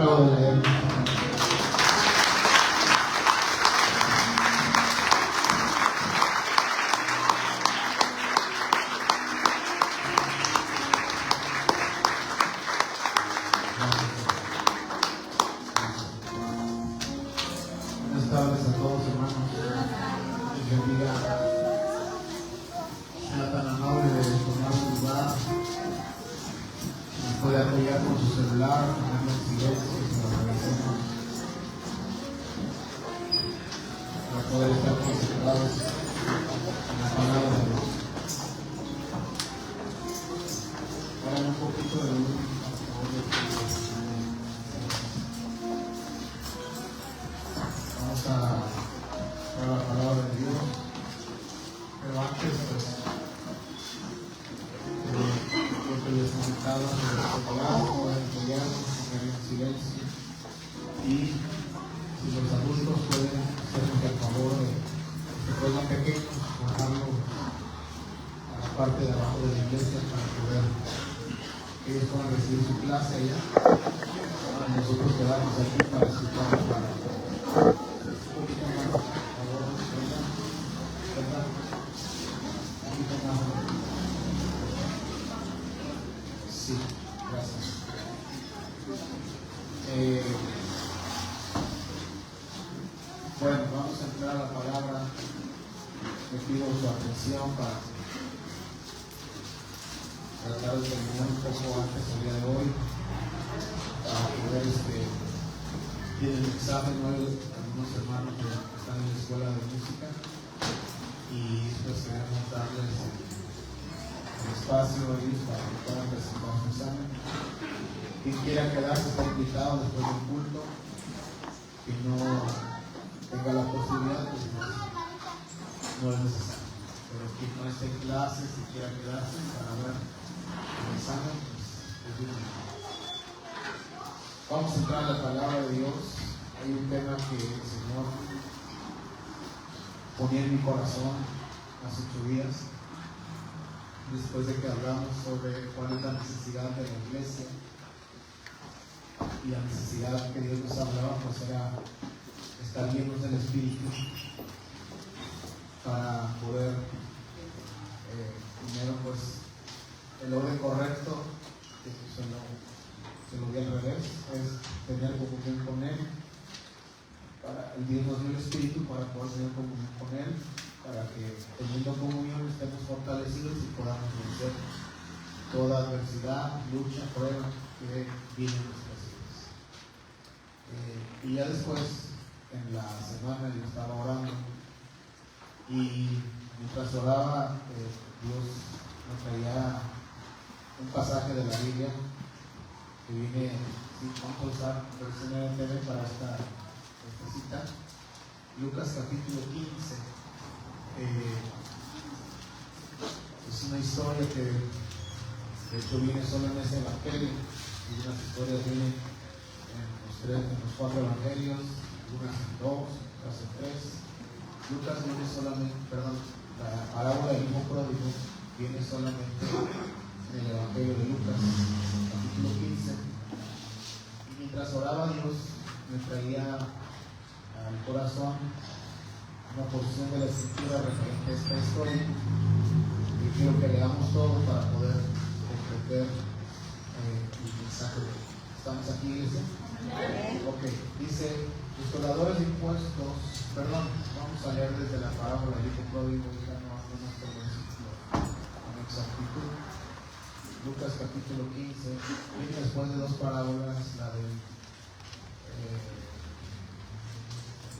Apláudele. Buenas tardes a todos, hermanos. Que bendiga. Sea tan amable de tomar su lugar. Nos puede apoyar con su celular, ponerlo en silencio, se lo agradecemos. Para poder estar concentrados en la palabra de Dios. Hagan un poquito de luz, por favor. Vamos a ver la palabra de Dios. Pero antes, pues, lo que les comentaba sobre el celular, pueden apoyarnos, poner en silencio. Y si los adultos pueden hacernos el favor de que puedan pequeños, bajarlo a la parte de abajo de la iglesia para poder que ellos puedan recibir su clase allá. Para nosotros quedarnos aquí para escuchar la palabra. Un poquito más, por favor, ¿verdad? Un poquito más. Sí, gracias. Bueno, vamos a entrar a la palabra. Le pido su atención para tratar de terminar un poco antes el día de hoy, para poder tienen examen hoy algunos hermanos que están en la escuela de música y pues queremos darles el espacio a ellos para que puedan presentar su examen. Quien quiera quedarse está invitado después del culto, que no tenga la posibilidad, pues no es necesario. Pero quien no esté en clase, si quiera quedarse para ver el examen, pues es bienvenido. Vamos a entrar a la palabra de Dios. Hay un tema que el Señor ponía en mi corazón hace 8 días, después de que hablamos sobre cuál es la necesidad de la iglesia. Y la necesidad que Dios nos hablaba, pues era estar llenos del Espíritu para poder, primero, pues, el orden correcto, que se lo di al revés, es tener comunión con Él. El Dios nos dio el Espíritu para poder tener comunión con Él, para que teniendo comunión estemos fortalecidos y podamos vencer toda adversidad, lucha, prueba que viene en nuestras vidas. Y ya después, en la semana, yo estaba orando y mientras oraba, Dios me traía un pasaje de la Biblia que viene, vamos a usar versión NTV para esta cita. Lucas capítulo 15. Es una historia que de hecho viene solo en ese evangelio, y unas historias vienen en los 4 evangelios, unas en 2, otras en 3. Lucas viene solamente, la parábola del hijo pródigo viene solamente en el evangelio de Lucas, capítulo 15. Y mientras oraba, Dios me traía al corazón una porción de la escritura referente a esta historia. Y quiero que leamos todo para poder comprender el mensaje de Dios. ¿Estamos aquí, iglesia? Ok, dice: los cobradores de impuestos, vamos a leer desde la parábola del hijo pródigo, ya no nuestro versículo con exactitud. Lucas capítulo 15, viene después de 2 parábolas, la de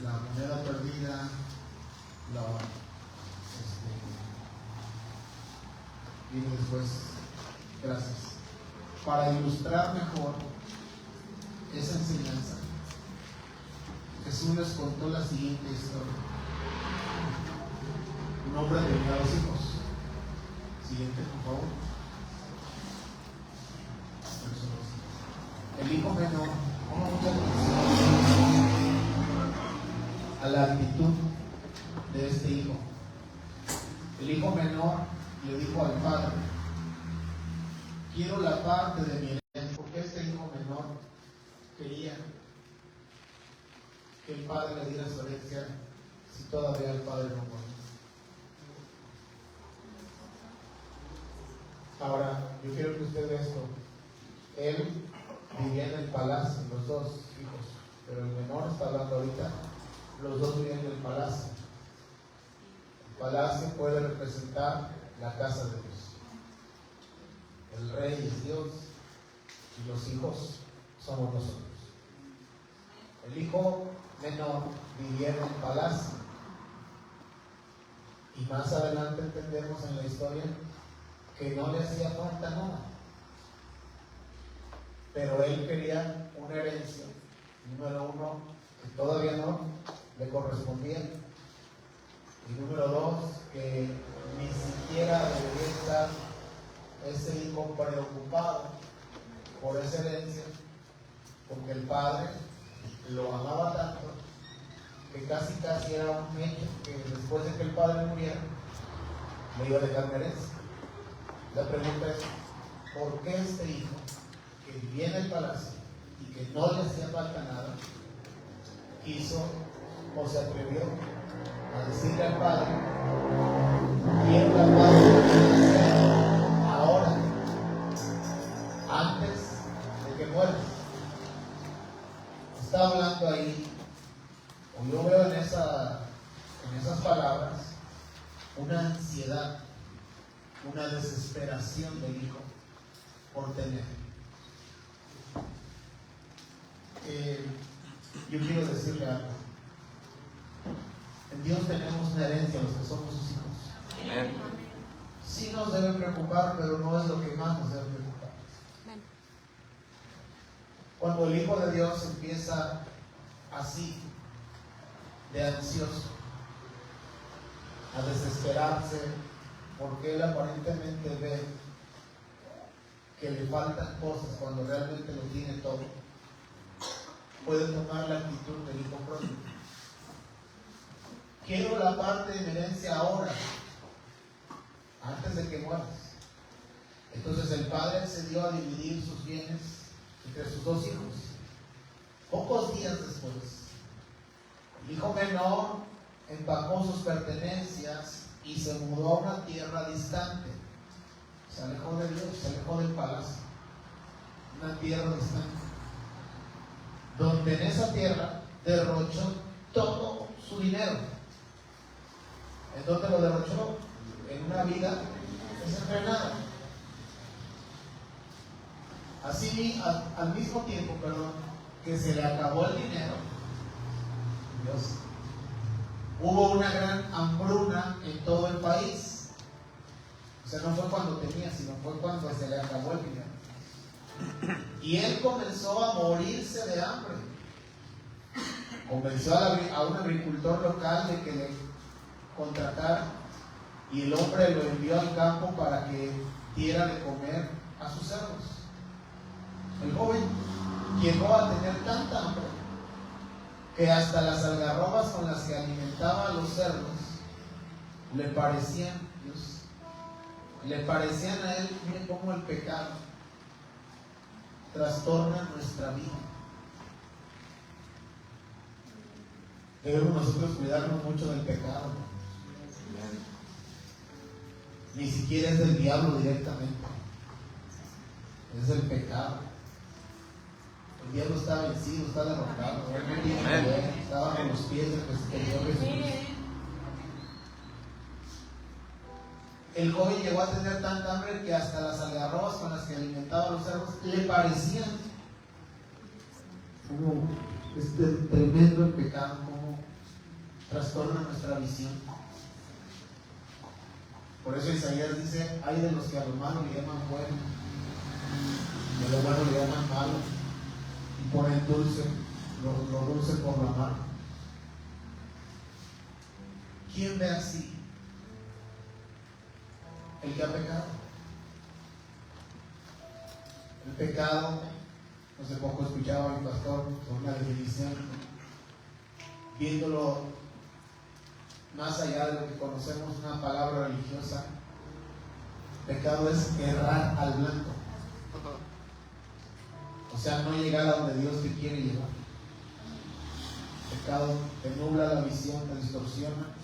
la moneda perdida, viene después. Gracias. Para ilustrar mejor esa enseñanza, Jesús les contó la siguiente historia. Un hombre tenía 2 hijos. Siguiente, por favor. El hijo menor, ponga mucha atención a la actitud de este hijo. El hijo menor le dijo al padre: quiero la parte de mi herencia, porque este hijo menor quería que el padre le diera su herencia si todavía el padre no muere? Ahora, yo quiero que usted vea esto. Él vivía en el palacio, los dos hijos, pero el menor está hablando ahorita, los dos vivían en el palacio. El palacio puede representar la casa de Dios. El rey es Dios y los hijos somos nosotros. El hijo menor vivía en el palacio y más adelante entendemos en la historia que no le hacía falta nada, pero él quería una herencia, número uno, que todavía no le correspondía, y número dos, que ni siquiera debería estar ese hijo preocupado por esa herencia, porque el padre lo amaba tanto que casi era un hecho que después de que el padre muriera le iba a dejar una herencia. La pregunta es, ¿por qué este hijo que vivía en el palacio y que no le hacía falta nada quiso o se atrevió a decirle al padre: quiero la paz ahora, antes de que mueras? Está hablando ahí, o yo veo en esas palabras, una ansiedad, una desesperación del hijo por tener. Yo quiero decirle algo. En Dios tenemos una herencia, los que somos sus hijos. Amén. Sí nos debe preocupar, pero no es lo que más nos debe preocupar. Amén. Cuando el Hijo de Dios empieza así, de ansioso, a desesperarse, porque él aparentemente ve que le faltan cosas cuando realmente lo tiene todo, puede tomar la actitud del hijo pródigo. Quiero la parte de mi herencia ahora, antes de que mueras. Entonces el padre accedió a dividir sus bienes entre sus dos hijos. Pocos días después, el hijo menor empacó sus pertenencias y se mudó a una tierra distante. Se alejó de Dios, se alejó del palacio. Una tierra distante, donde en esa tierra derrochó todo su dinero. ¿En dónde lo derrochó? En una vida desenfrenada. Así, al mismo tiempo, que se le acabó el dinero, Dios, hubo una gran hambruna en todo el país. O sea, no fue cuando tenía, sino fue cuando se le acabó el dinero. Y él comenzó a morirse de hambre. Convenció a un agricultor local de que le contratara, y el hombre lo envió al campo para que diera de comer a sus cerdos. El joven llegó a tener tanta hambre que hasta las algarrobas con las que alimentaba a los cerdos le parecían a él. Miren cómo el pecado trastorna nuestra vida. Debemos nosotros cuidarnos mucho del pecado. Ni siquiera es del diablo directamente, es del pecado. El diablo está vencido, está derrotado, no tiene poder, está bajo los pies del Señor Jesús. El joven llegó a tener tanta hambre que hasta las algarrobas con las que alimentaba a los cerdos le parecían. Como tremendo el pecado, como trastorna nuestra visión. Por eso Isaías dice: hay de los que a lo malo le llaman bueno, y a lo bueno le llaman malo, y ponen dulce, lo dulce por lo malo. ¿Quién ve así? El que ha pecado. El pecado, hace poco escuchaba a mi pastor sobre una definición, viéndolo más allá de lo que conocemos, una palabra religiosa. Pecado es errar al blanco, o sea, no llegar a donde Dios te quiere llevar. El pecado te nubla la visión, te distorsiona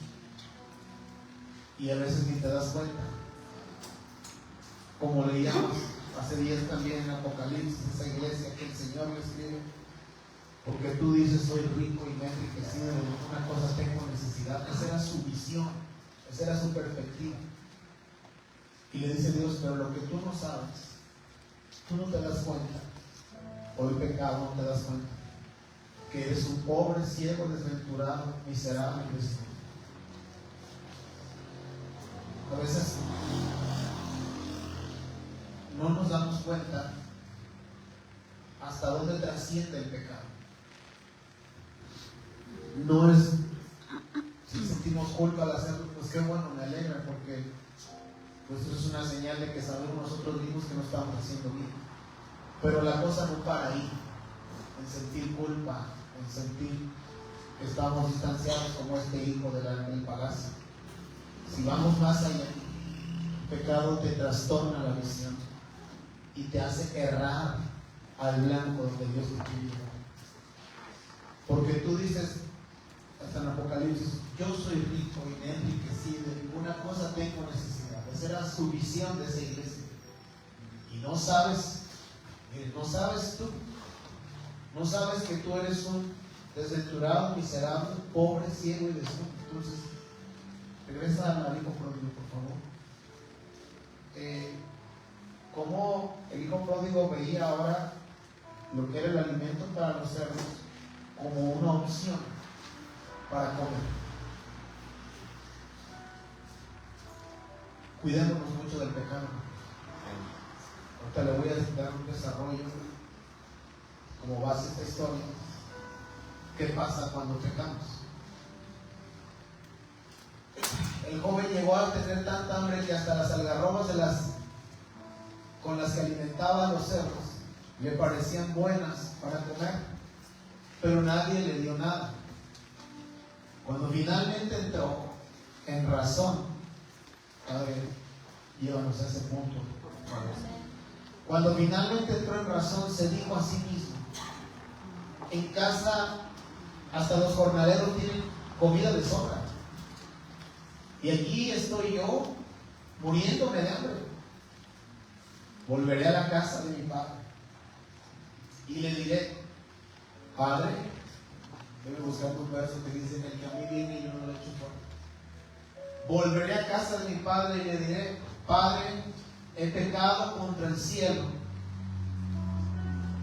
y a veces ni te das cuenta. Como leíamos hace días también en Apocalipsis, esa iglesia que el Señor le escribe, porque tú dices soy rico y me he enriquecido, de una cosa tengo necesidad. Esa era su visión, esa era su perspectiva. Y le dice Dios, pero lo que tú no sabes, tú no te das cuenta, por el pecado no te das cuenta, que eres un pobre, ciego, desventurado, miserable y desnudo. A veces no nos damos cuenta hasta dónde trasciende el pecado. No es, si sentimos culpa al hacerlo, pues qué bueno, me alegra, porque pues eso es una señal de que sabemos nosotros mismos que no estamos haciendo bien. Pero la cosa no para ahí, en sentir culpa, en sentir que estamos distanciados como este hijo del palacio. Si vamos más allá, el pecado te trastorna la visión y te hace errar al blanco donde Dios te quiere llevar. Porque tú dices, hasta en Apocalipsis, yo soy rico y me he enriquecido, de ninguna cosa tengo necesidad. Esa era su visión de esa iglesia. Y no sabes, no sabes tú, no sabes que tú eres un desventurado, miserable, pobre, ciego y desnudo. Entonces, regresa al hijo pródigo, por favor. Cómo el hijo pródigo veía ahora lo que era el alimento para los cerdos como una opción para comer. Cuidémonos mucho del pecado. Ahorita le voy a dar un desarrollo como base a esta historia. ¿Qué pasa cuando pecamos? El joven llegó a tener tanta hambre que hasta las algarrobas con las que alimentaba a los cerdos le parecían buenas para comer, pero nadie le dio nada. Cuando finalmente entró en razón, a ver, llévanos a ese punto. Cuando finalmente entró en razón, se dijo a sí mismo: en casa hasta los jornaleros tienen comida de sobra, y aquí estoy yo muriéndome de hambre. Volveré a la casa de mi padre y le diré: Padre, debe buscar un verso que dice: el que a mí viene y yo no lo echo fuera. Volveré a casa de mi padre y le diré: Padre, he pecado contra el cielo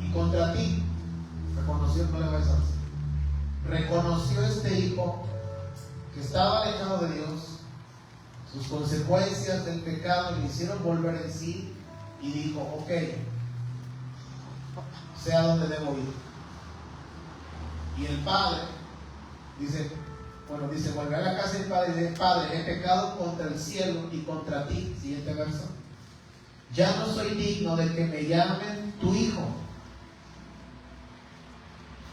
y contra ti. Reconoció, no le vais a decir. Reconoció este hijo que estaba alejado de Dios, sus consecuencias del pecado le hicieron volver en sí. Y dijo: ok, sé a dónde debo ir. Y el padre dice, volverá a la casa del padre y dice: Padre, he pecado contra el cielo y contra ti. Siguiente verso. Ya no soy digno de que me llamen tu hijo.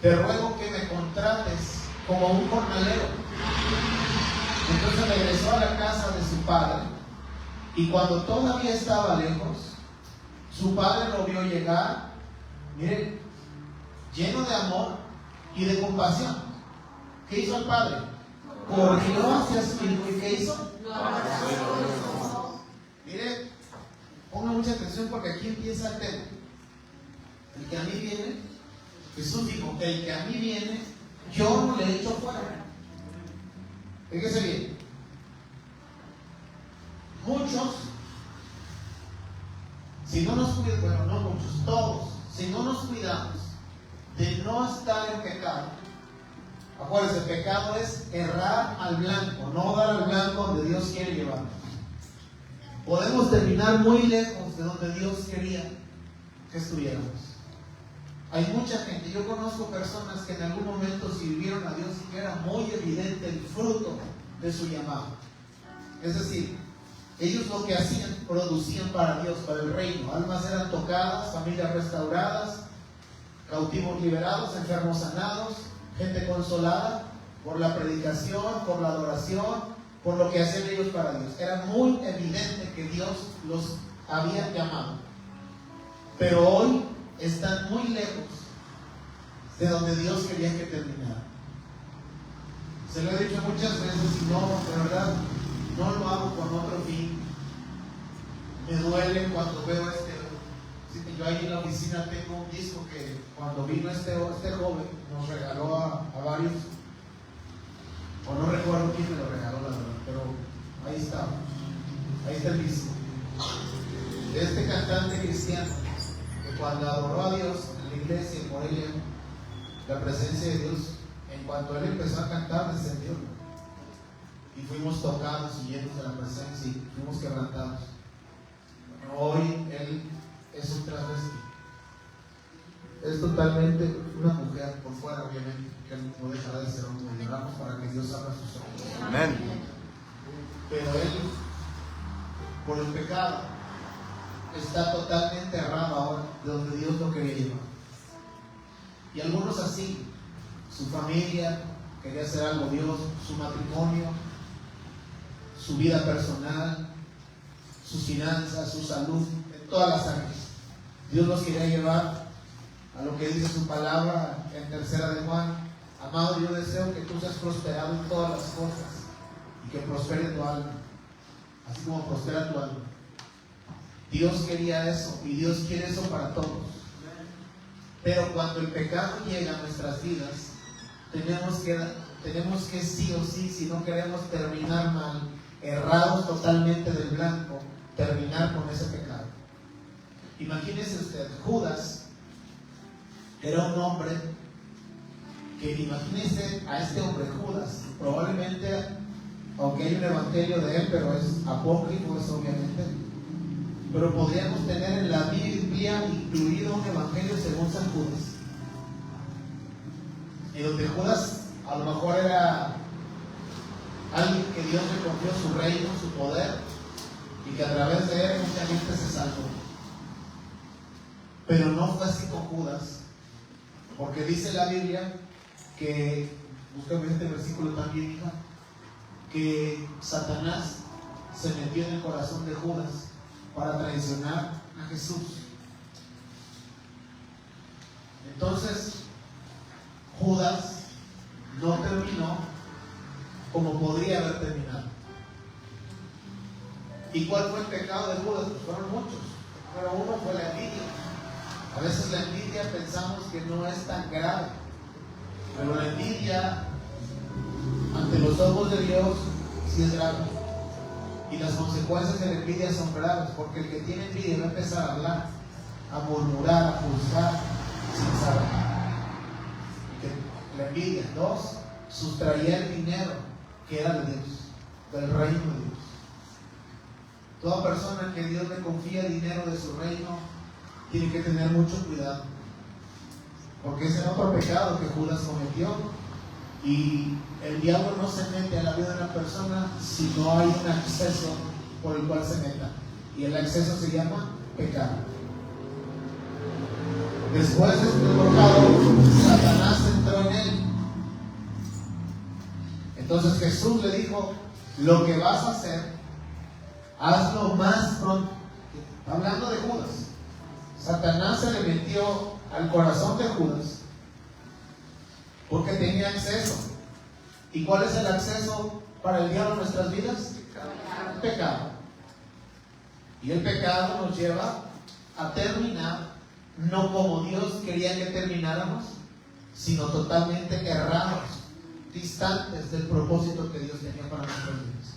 Te ruego que me contrates como un jornalero. Entonces regresó a la casa de su padre, y cuando todavía estaba lejos, su padre lo vio llegar, miren, lleno de amor y de compasión. ¿Qué hizo el padre? Corrió hacia su hijo. ¿Y qué hizo? Miren, pongan mucha atención porque aquí empieza el tema. El que a mí viene, Jesús dijo: el que a mí viene, yo no le echo fuera. Fíjese bien. Muchos, si no nos cuidamos, bueno, no muchos, todos, si no nos cuidamos de no estar en pecado, acuérdense, el pecado es errar al blanco, no dar al blanco donde Dios quiere llevarnos. Podemos terminar muy lejos de donde Dios quería que estuviéramos. Hay mucha gente, yo conozco personas que en algún momento sirvieron a Dios y que era muy evidente el fruto de su llamado. Es decir, ellos lo que hacían, producían para Dios, para el reino. Almas eran tocadas, familias restauradas, cautivos liberados, enfermos sanados, gente consolada por la predicación, por la adoración, por lo que hacían ellos para Dios. Era muy evidente que Dios los había llamado. Pero hoy están muy lejos de donde Dios quería que terminaran. Se lo he dicho muchas veces y no, de verdad, no lo hago con otro fin. Me duele cuando veo yo ahí en la oficina tengo un disco que cuando vino este joven nos regaló a varios, o no recuerdo quién me lo regaló, la verdad, pero ahí está el disco de este cantante cristiano que cuando adoró a Dios en la iglesia, por ella, la presencia de Dios, en cuanto él empezó a cantar, descendió y fuimos tocados y llenos de la presencia y fuimos quebrantados. Bueno, hoy él es un transvesti, es totalmente una mujer por fuera, obviamente, que no dejará de ser hombre. Oramos para que Dios abra sus ojos. Amén. Pero él, por el pecado, está totalmente errado ahora de donde Dios lo quería llevar. Y algunos así, su familia quería hacer algo Dios, su matrimonio, su vida personal, sus finanzas, su salud, en todas las áreas. Dios los quería llevar a lo que dice su palabra en 3 de Juan: amado, yo deseo que tú seas prosperado en todas las cosas y que prospere tu alma, así como prospera tu alma. Dios quería eso y Dios quiere eso para todos. Pero cuando el pecado llega a nuestras vidas, tenemos que sí o sí, si no queremos terminar mal, errados totalmente del blanco, terminar con ese pecado. Imagínese usted, Judas era un hombre que, imagínese a este hombre Judas, probablemente, aunque hay un evangelio de él, pero es apócrifo, es obviamente, pero podríamos tener en la Biblia incluido un evangelio según San Judas, y donde Judas a lo mejor era alguien que Dios le confió su reino, su poder, y que a través de él mucha gente se salvó. Pero no fue así con Judas, porque dice la Biblia que, búscame este versículo también, hija, que Satanás se metió en el corazón de Judas para traicionar a Jesús. Entonces Judas no terminó como podría haber terminado. ¿Y cuál fue el pecado de Judas? Pues fueron muchos, pero uno fue la envidia. A veces la envidia pensamos que no es tan grave, pero la envidia ante los ojos de Dios sí es grave. Y las consecuencias de la envidia son graves, porque el que tiene envidia va a empezar a hablar, a murmurar, a juzgar sin saber. La envidia. 2, sustraía el dinero que era de Dios, del reino de Dios. Toda persona que Dios le confía dinero de su reino tiene que tener mucho cuidado, porque ese es otro pecado que Judas cometió. Y el diablo no se mete a la vida de una persona si no hay un acceso por el cual se meta, y el acceso se llama pecado. Después de este pecado, Satanás entró en él. Entonces Jesús le dijo: lo que vas a hacer, hazlo más pronto. Hablando de Judas, Satanás se le metió al corazón de Judas porque tenía acceso. ¿Y cuál es el acceso para el diablo en nuestras vidas? Pecado. Y el pecado nos lleva a terminar no como Dios quería que termináramos, sino totalmente errados, distantes del propósito que Dios tenía para nuestras vidas.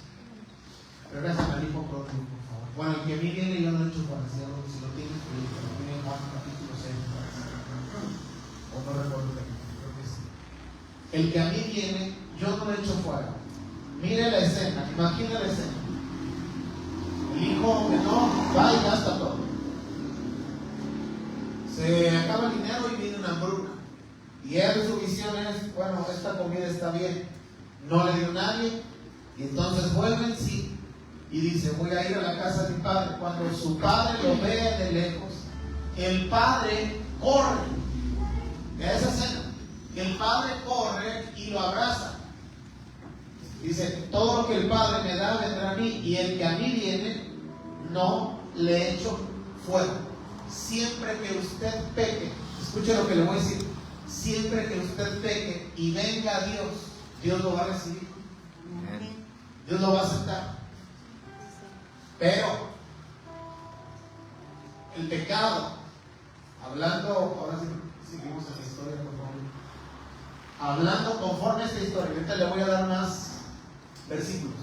Regresa al hijo pródigo, por favor. Bueno, el que a mí viene, yo lo he hecho para si lo tienes, pero viene en Juan capítulo 6. O no recuerdo el capítulo, creo que sí. El que a mí viene, yo no lo he hecho fuera. Mire la escena, imagina la escena. El hijo menor va y gasta todo. Se acaba el dinero y viene una hambruna. Y él, su visión es: bueno, esta comida está bien. No le dio a nadie. Y entonces vuelve en sí y dice: voy a ir a la casa de mi padre. Cuando su padre lo ve de lejos, el padre corre. Vea esa escena. El padre corre y lo abraza. Dice: todo lo que el padre me da vendrá a mí, y el que a mí viene no le echo fuera. Siempre que usted peque, escuche lo que le voy a decir, siempre que usted peque y venga a Dios Dios lo va a recibir. Dios lo va a aceptar. Pero el pecado, hablando, ahora sí seguimos en la historia, por favor. Hablando conforme a esta historia, ahorita le voy a dar más versículos.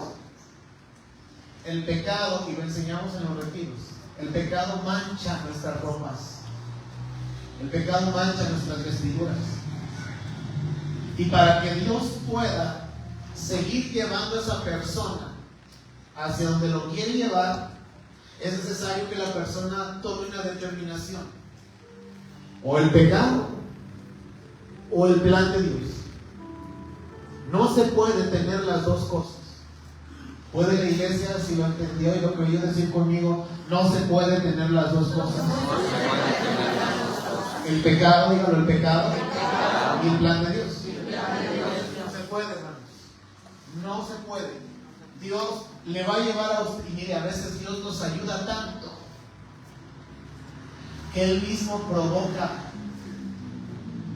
El pecado, y lo enseñamos en los retiros, el pecado mancha nuestras ropas. El pecado mancha nuestras vestiduras. Y para que Dios pueda seguir llevando a esa persona hacia donde lo quiere llevar, es necesario que la persona tome una determinación. O el pecado, o el plan de Dios. No se puede tener las dos cosas. Puede la iglesia, si lo entendió y lo que oyó decir conmigo, no se puede tener las dos cosas. El pecado, dígalo, el pecado y el plan de Dios. No se puede, hermanos. No se puede. Dios le va a llevar a usted, y mire, a veces Dios nos ayuda tanto que Él mismo provoca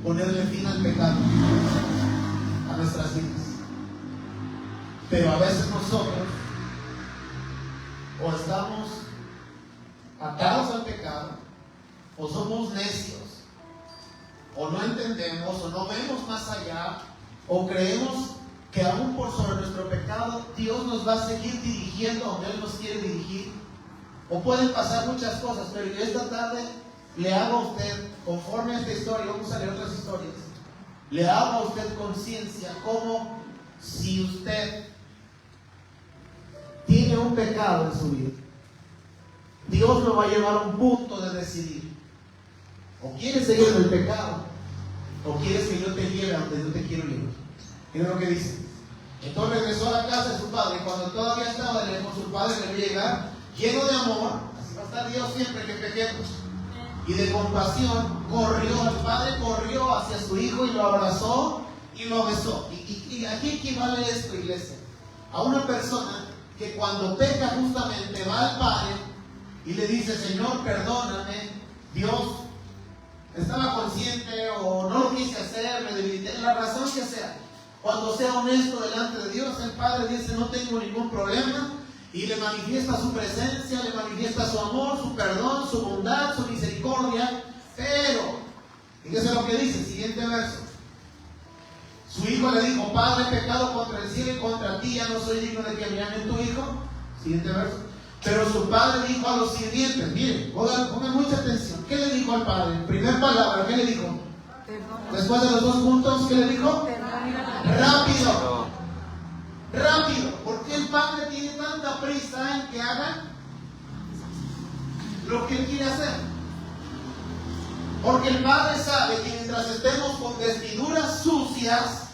ponerle fin al pecado a nuestras vidas. Pero a veces nosotros o estamos atados al pecado, o somos necios, o no entendemos, o no vemos más allá, o creemos que aún por sobre nuestro pecado Dios nos va a seguir dirigiendo donde Él nos quiere dirigir. O pueden pasar muchas cosas, pero yo esta tarde le hago a usted, conforme a esta historia, vamos a leer otras historias, le hago a usted conciencia como si usted tiene un pecado en su vida, Dios lo va a llevar a un punto de decidir: o quieres seguir en el pecado, o quieres que yo te lleve a donde yo te quiero llevar. Miren lo que dice. Entonces regresó a la casa de su padre, y cuando todavía estaba lejos, su padre le vio llegar lleno de amor. Así va a estar Dios siempre que pequemos. Y de compasión, el padre corrió hacia su hijo y lo abrazó y lo besó. Y aquí equivale esto, iglesia, a una persona que cuando peca justamente va al padre y le dice: Señor, perdóname, Dios, estaba consciente o no lo quise hacer, me debilité, la razón que sea. Cuando sea honesto delante de Dios, el padre dice: no tengo ningún problema, y le manifiesta su presencia, le manifiesta su amor, su perdón, su bondad, su misericordia. Pero, fíjese lo que dice el siguiente verso. Su hijo le dijo: Padre, he pecado contra el cielo y contra ti, ya no soy digno de que me llamen tu hijo. Siguiente verso. Pero su padre dijo a los sirvientes, miren, pongan mucha atención. ¿Qué le dijo al padre? En primer palabra, ¿qué le dijo? Después de los dos puntos, ¿qué le dijo? Rápido. Rápido. ¿Por qué el padre tiene tanta prisa en que hagan lo que él quiere hacer? Porque el padre sabe que mientras estemos con vestiduras sucias,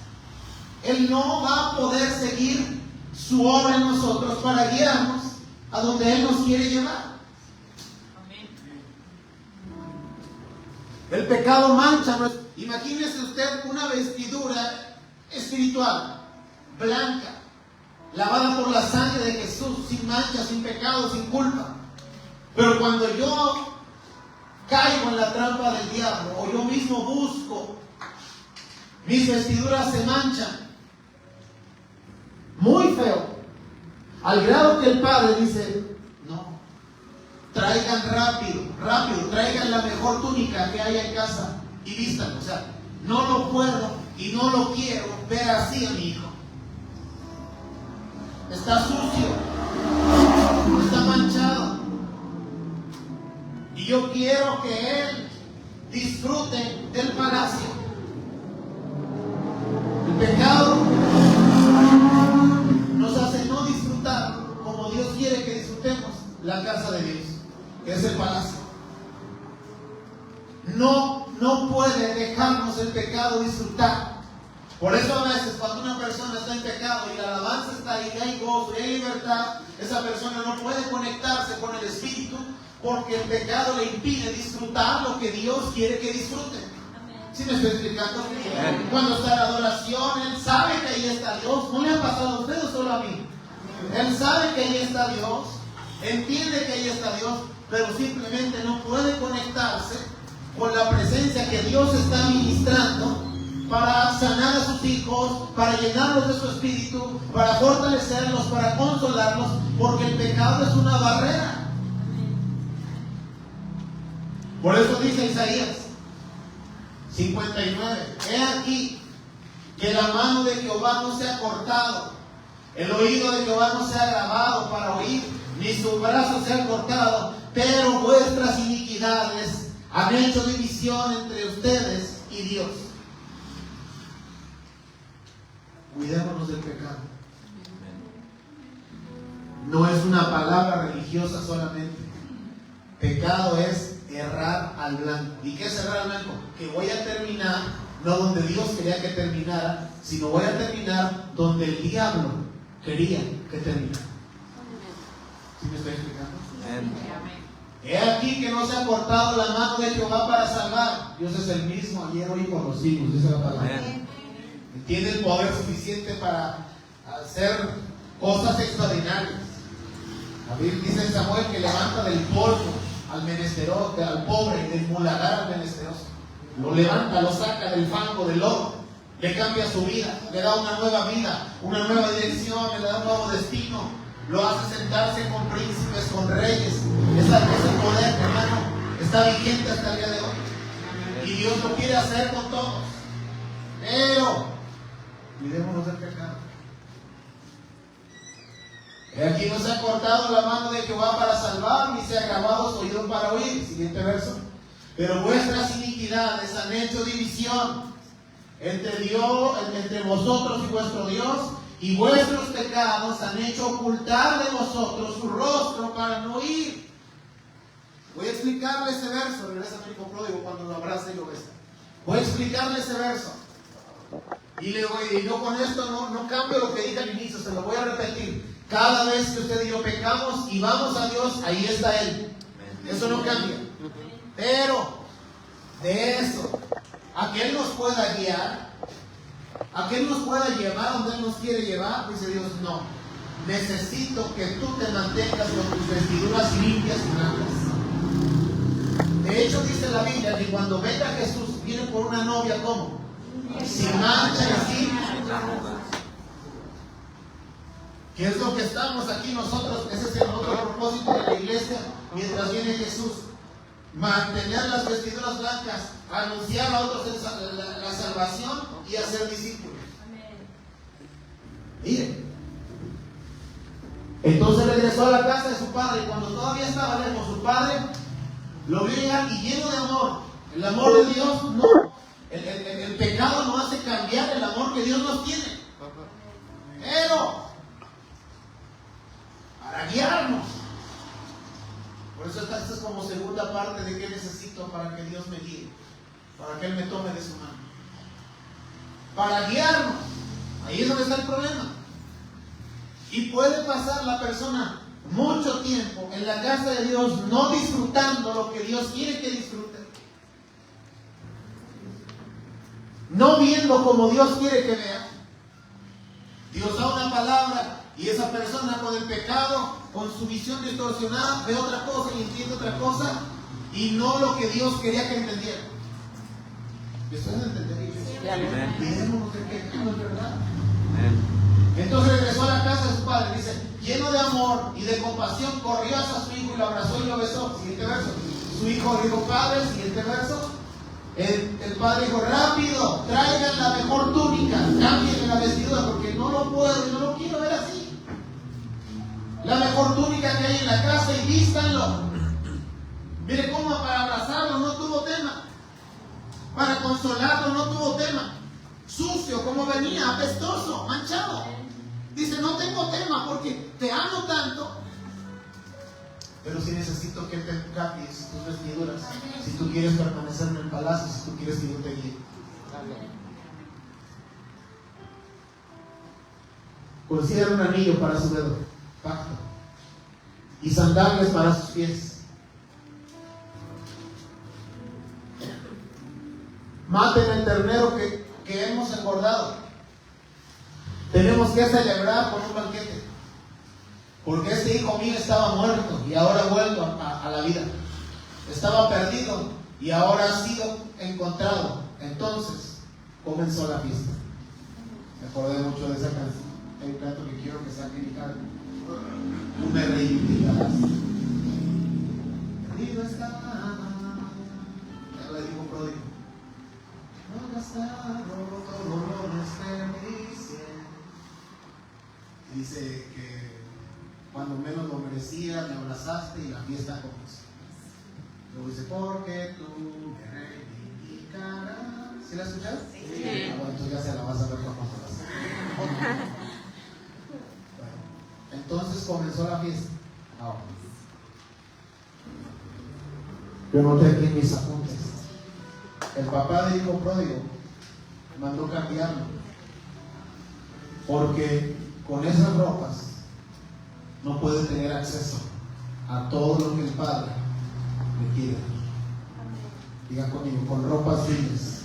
Él no va a poder seguir su obra en nosotros para guiarnos a donde Él nos quiere llevar. El pecado mancha. Imagínese usted una vestidura espiritual, blanca, lavada por la sangre de Jesús, sin mancha, sin pecado, sin culpa. Pero cuando yo caigo en la trampa del diablo, o yo mismo busco, mis vestiduras se manchan muy feo, al grado que el padre dice: no, traigan rápido, traigan la mejor túnica que haya en casa y vístanlo. O sea, no lo puedo y no lo quiero ver así a mi hijo. Está sucio, está manchado, y yo quiero que él disfrute del palacio. El pecado nos hace no disfrutar como Dios quiere que disfrutemos la casa de Dios, que es el palacio. No puede dejarnos el pecado disfrutar. Por eso a veces cuando una persona está en pecado y la alabanza está ahí, y hay gozo, y hay libertad, esa persona no puede conectarse con el Espíritu, porque el pecado le impide disfrutar lo que Dios quiere que disfrute. ¿Sí me estoy explicando? Cuando está en la adoración, él sabe que ahí está Dios. ¿No le ha pasado a usted o solo a mí? Él sabe que ahí está Dios, entiende que ahí está Dios, pero simplemente no puede conectarse con la presencia que Dios está ministrando para sanar a sus hijos, para llenarlos de su espíritu, para fortalecerlos, para consolarlos, porque el pecado es una barrera. Por eso dice Isaías 59: he aquí que la mano de Jehová no se ha cortado, el oído de Jehová no se ha agravado para oír, ni su brazo se ha cortado, pero vuestras iniquidades han hecho división entre ustedes y Dios. Cuidémonos del pecado. No es una palabra religiosa solamente. Pecado es errar al blanco. ¿Y qué es errar al blanco? Que voy a terminar no donde Dios quería que terminara, sino voy a terminar donde el diablo quería que terminara. ¿Sí me estoy explicando? He aquí que no se ha cortado la mano de Jehová para salvar. Dios es el mismo ayer, hoy y por los siglos, dice la palabra. Tiene el poder suficiente para hacer cosas extraordinarias. La Biblia dice en Samuel que levanta del polvo al menesteroso, al pobre, y del muladar al menesteroso. Lo levanta, lo saca del fango, del lodo, le cambia su vida, le da una nueva vida, una nueva dirección, le da un nuevo destino, lo hace sentarse con príncipes, con reyes. Ese poder, hermano, está vigente hasta el día de hoy. Y Dios lo quiere hacer con todos. Pero cuidémonos del pecado. Aquí no se ha cortado la mano de Jehová para salvar, ni se ha agravado su oído para oír. Siguiente verso. Pero vuestras iniquidades han hecho división entre vosotros y vuestro Dios, y vuestros pecados han hecho ocultar de vosotros su rostro para no oír. Voy a explicarle ese verso. Regresa a mi hijo pródigo cuando lo abraza y lo besa. Voy a explicarle ese verso. Y yo con esto no cambio lo que dije al inicio, se lo voy a repetir. Cada vez que usted y yo pecamos y vamos a Dios, ahí está Él. Eso no cambia. Pero de eso, a que Él nos pueda guiar, a que Él nos pueda llevar donde Él nos quiere llevar, dice Dios, no. Necesito que tú te mantengas con tus vestiduras limpias y blancas. De hecho, dice la Biblia que cuando venga Jesús, viene por una novia, ¿cómo? Sin mancha y sin. ¿Qué es lo que estamos aquí nosotros? Ese es el otro propósito de la iglesia mientras viene Jesús. Mantener las vestiduras blancas, anunciar a otros la salvación y hacer discípulos. Miren. Entonces regresó a la casa de su padre, y cuando todavía estaba lejos, su padre lo vio llegar y lleno de amor. El amor de Dios no. El pecado no hace cambiar el amor que Dios nos tiene. Pero para guiarnos. Por eso esta es como segunda parte de qué necesito para que Dios me guíe, para que Él me tome de su mano. Para guiarnos. Ahí es donde está el problema. Y puede pasar la persona mucho tiempo en la casa de Dios no disfrutando lo que Dios quiere que disfrute. No viendo como Dios quiere que vea. Dios da una palabra y esa persona con el pecado, con su visión distorsionada, ve otra cosa y entiende otra cosa y no lo que Dios quería que entendiera. ¿Ustedes entendieron? Cuidémonos del pecado, ¿verdad? Entonces regresó a la casa de su padre, dice, lleno de amor y de compasión, corrió hacia su hijo y lo abrazó y lo besó. Siguiente verso. Su hijo dijo, padre, siguiente verso. El padre dijo, rápido, traigan la mejor túnica, cámbienle la vestidura, porque no lo puedo y no lo quiero ver así. La mejor túnica que hay en la casa y vístanlo. Mire cómo para abrazarlo no tuvo tema, para consolarlo no tuvo tema. Sucio como venía, apestoso, manchado. Dice, no tengo tema porque te amo tanto. Pero sí necesito que te cambies tus vestiduras si tú quieres permanecer en el palacio, si tú quieres que yo te guíe. Considera un anillo para su dedo, pacto, y sandalias para sus pies. Maten el ternero que hemos engordado. Tenemos que celebrar con un banquete. Porque este hijo mío estaba muerto y ahora ha vuelto a la vida. Estaba perdido y ahora ha sido encontrado. Entonces, comenzó la fiesta. Me acordé mucho de esa canción. Hay un canto que quiero que saque mi cara. Tú me reivindicarás. Perdido está. Ya le digo pródigo. No gastado todo lo desperdicié. Dice que cuando menos lo merecía, me abrazaste y la fiesta comenzó. Luego dice, porque tú me reivindicarás. ¿Sí la escuchas? Sí. Bueno, entonces ya se la vas a ver cuando la hagas. Bueno, entonces comenzó la fiesta. Ahora, yo noté aquí en mis apuntes. El papá del hijo pródigo mandó cambiarlo. Porque con esas ropas no puede tener acceso a todo lo que el padre le quiere. Digan conmigo, con ropas finas,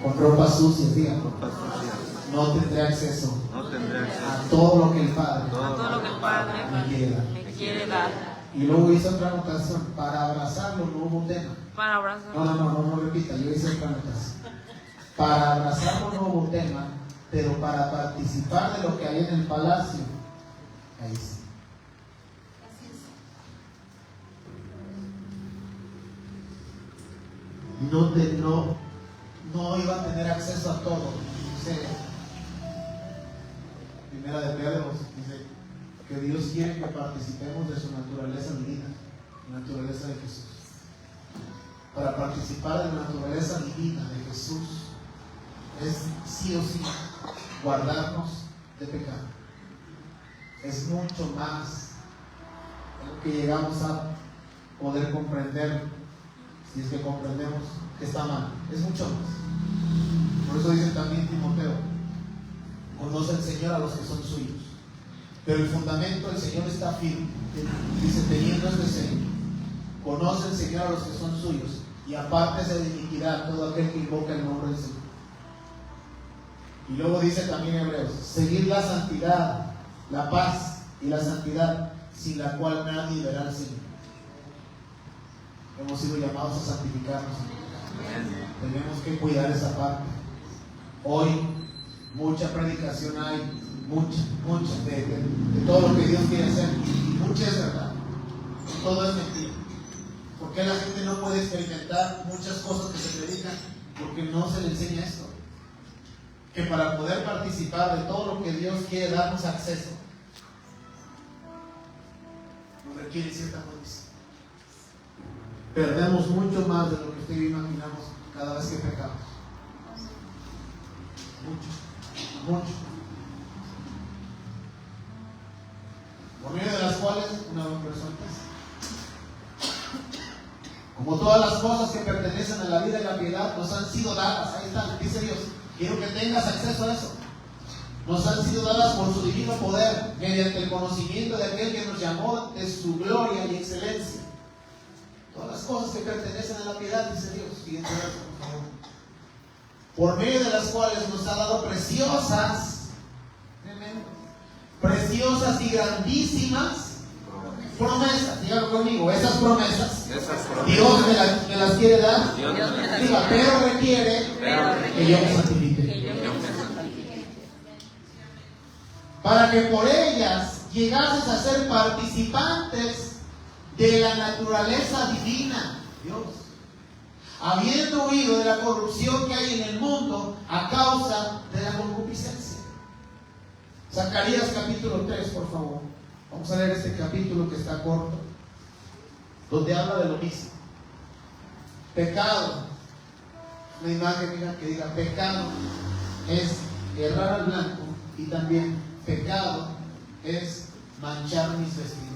con ropas sucias, digan, no tendré acceso a todo lo que el padre me quiere dar. Y luego hice otra anotación, para abrazarlo no hubo tema. Para abrazarlo. No repita, yo hice otra anotación. Para abrazarlo no hubo tema, pero para participar de lo que hay en el palacio, ahí sí. No iba a tener acceso a todo. Dice, Primera de Pedro, dice que Dios quiere que participemos de su naturaleza divina, la naturaleza de Jesús. Para participar de la naturaleza divina de Jesús es sí o sí guardarnos de pecado. Es mucho más de lo que llegamos a poder comprender, si es que comprendemos que está mal. Es mucho más. Por eso dice también Timoteo, conoce el Señor a los que son suyos. Pero el fundamento del Señor está firme. Dice, teniendo este Señor, conoce el Señor a los que son suyos y apártese de iniquidad todo aquel que invoca el nombre del Señor. Y luego dice también Hebreos, seguir la santidad, la paz y la santidad, sin la cual nadie verá al Señor. Hemos sido llamados a santificarnos. Tenemos que cuidar esa parte. Hoy mucha predicación hay, mucha de todo lo que Dios quiere hacer, y mucha es verdad, todo es mentira. ¿Por qué la gente no puede experimentar muchas cosas que se predican? Porque no se le enseña esto. Que para poder participar de todo lo que Dios quiere darnos acceso, nos requiere cierta condición. Perdemos mucho más de lo que usted imaginamos cada vez que pecamos. Mucho. Por medio de las cuales una persona, como todas las cosas que pertenecen a la vida y la piedad, nos han sido dadas. Ahí está, dice Dios. Quiero que tengas acceso a eso. Nos han sido dadas por su divino poder, mediante el conocimiento de aquel que nos llamó de su gloria y excelencia. Todas las cosas que pertenecen a la piedad, dice Dios. Siguiente verso, por favor. Por medio de las cuales nos ha dado preciosas, preciosas y grandísimas promesas. Dígalo conmigo, esas promesas Dios me las quiere dar. Diga, pero requiere que yo me santifique. Para que por ellas llegases a ser participantes de la naturaleza divina. Dios, habiendo huido de la corrupción que hay en el mundo a causa de la concupiscencia. Zacarías capítulo 3, por favor. Vamos a leer este capítulo que está corto, donde habla de lo mismo. Pecado, una imagen, mira, que diga pecado es errar al blanco, y también pecado es manchar mis vestiduras.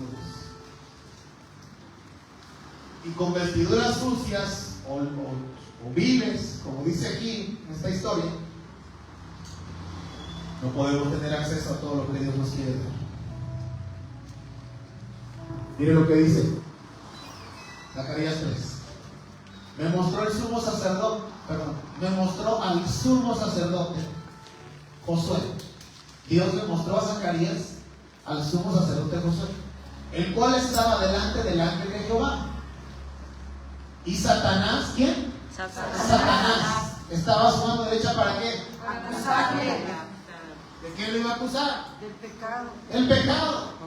Y con vestiduras sucias o viles, como dice aquí en esta historia, no podemos tener acceso a todo lo que Dios nos quiere dar. Mire lo que dice Zacarías 3. Me mostró al sumo sacerdote Josué. Dios le mostró a Zacarías al sumo sacerdote Josué, el cual estaba delante del ángel de Jehová. Y Satanás, ¿quién? Satanás estaba su mano derecha para qué? Acusarle. ¿De qué lo iba a acusar? Del pecado. El pecado.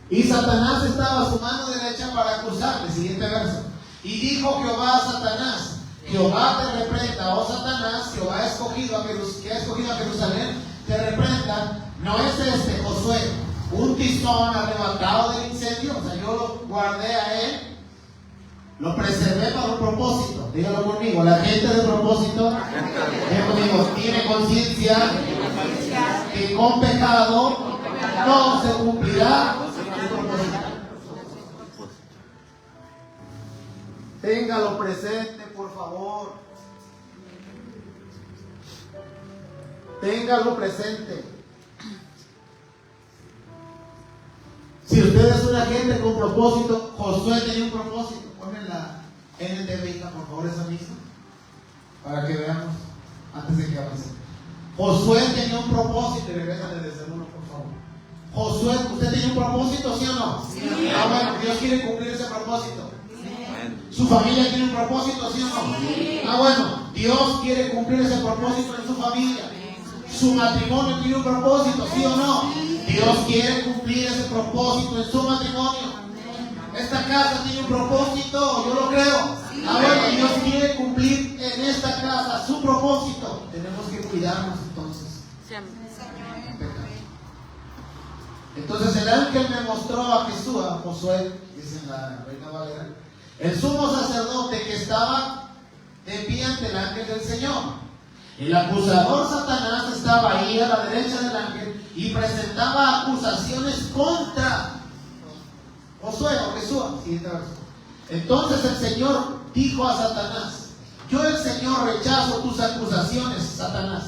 Y Satanás estaba a su mano derecha para acusarle. Siguiente verso. Y dijo Jehová a Satanás: Jehová te reprenda, oh Satanás, Jehová que ha escogido a Jerusalén, te reprenda. ¿No es este, Josué, un tizón arrebatado del incendio? O sea, yo lo guardé a él, lo preservé para un propósito. Dígalo conmigo, la gente de propósito, conmigo, tiene conciencia que con pecado no se cumplirá el propósito. Téngalo presente, por favor. Téngalo presente. Si usted es una gente con propósito, Josué tenía un propósito. Ponme la NTV, por favor, esa misma, para que veamos antes de que avance. Josué tenía un propósito. Y regrésale desde el 1, por favor. Josué, ¿usted tenía un propósito, sí o no? Sí. Bueno, Dios quiere cumplir ese propósito. ¿Su familia tiene un propósito, sí o no? Sí. Bueno, Dios quiere cumplir ese propósito en su familia. ¿Su matrimonio tiene un propósito, sí o no? Dios quiere cumplir ese propósito en su matrimonio. Esta casa tiene un propósito, yo lo creo. Bueno, Dios quiere cumplir en esta casa su propósito. Tenemos que cuidarnos entonces. Entonces el ángel me mostró a Jesús, a Josué, dice en la Reina Valera, el sumo sacerdote que estaba de pie ante el ángel del Señor. El acusador Satanás estaba ahí a la derecha del ángel y presentaba acusaciones contra Josué o Jesús. Entonces el Señor dijo a Satanás: yo, el Señor, rechazo tus acusaciones, Satanás.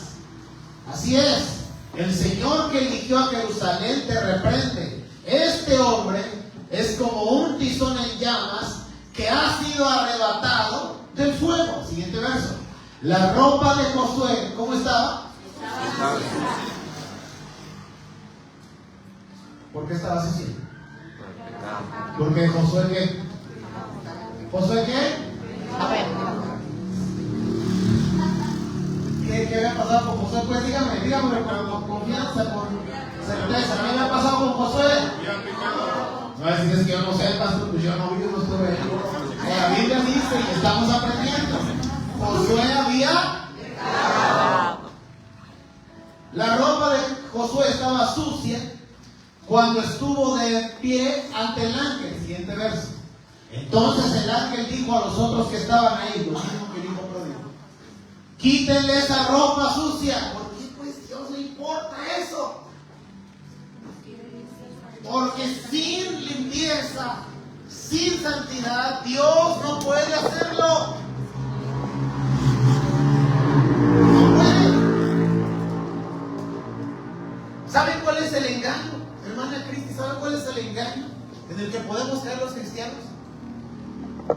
Así es, el Señor que eligió a Jerusalén te reprende. Este hombre es como un tizón en llamas que ha sido arrebatado del fuego. Siguiente verso. La ropa de Josué, ¿cómo estaba? ¿Por qué estaba así? Porque Josué, ¿qué? ¿Josué qué? A ver. ¿Qué había pasado con Josué? Pues dígame con confianza, con certeza. ¿Qué había pasado con Josué? No es que yo no sé, pastor, pues yo no estuve ahí. La Biblia dice y estamos aprendiendo. Josué había pecado. La ropa de Josué estaba sucia cuando estuvo de pie ante el ángel. Siguiente verso. Entonces el ángel dijo a los otros que estaban ahí, lo mismo que dijo Pródigo: quítenle esa ropa sucia. ¿Por qué pues Dios le importa eso? Porque sin limpieza, sin santidad, Dios no puede hacerlo. No puede. ¿Saben cuál es el engaño? Hermana Cristi, ¿saben cuál es el engaño en el que podemos caer los cristianos?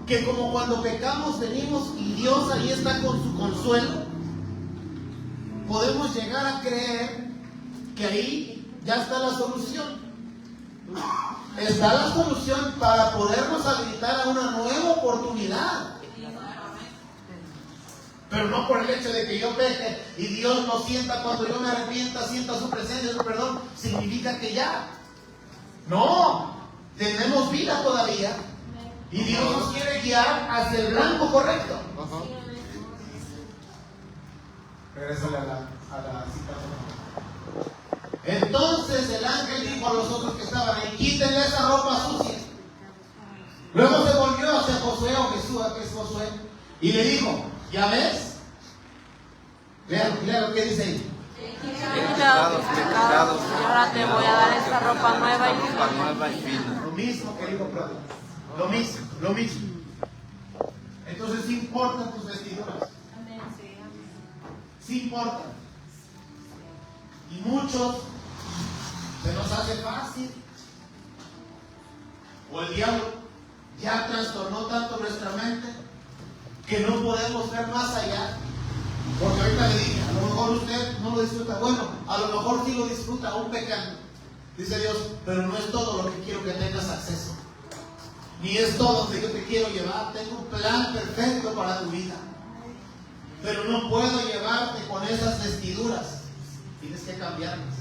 Que como cuando pecamos venimos y Dios ahí está con su consuelo, podemos llegar a creer que ahí ya está la solución. Está la solución para podernos habilitar a una nueva oportunidad. Pero no por el hecho de que yo peque y Dios lo sienta cuando yo me arrepienta, sienta su presencia, su perdón, significa que ya. No, tenemos vida todavía y Dios nos quiere guiar hacia el blanco correcto. Regrésale a la cita. Entonces el ángel dijo a los otros que estaban ahí: quítenle esa ropa sucia. Luego se volvió hacia Josué o Jesús, que es Josué, y le dijo: ¿ya ves? Vean lo que dice ahí. He quitado tus pecados y ahora te voy a dar esta ropa nueva y fina. Lo mismo que dijo Pródigo. Lo mismo. Entonces, ¿sí importan tus vestiduras? Sí importan. Y muchos se nos hace fácil. O el diablo ya trastornó tanto nuestra mente que no podemos ver más allá. Porque ahorita le dije, a lo mejor usted no lo disfruta. Bueno, a lo mejor sí lo disfruta aún pecando. Dice Dios, pero no es todo lo que quiero que tengas acceso. ni es todo donde yo te quiero llevar. Tengo un plan perfecto para tu vida, pero no puedo llevarte con esas vestiduras. Tienes que cambiarlas.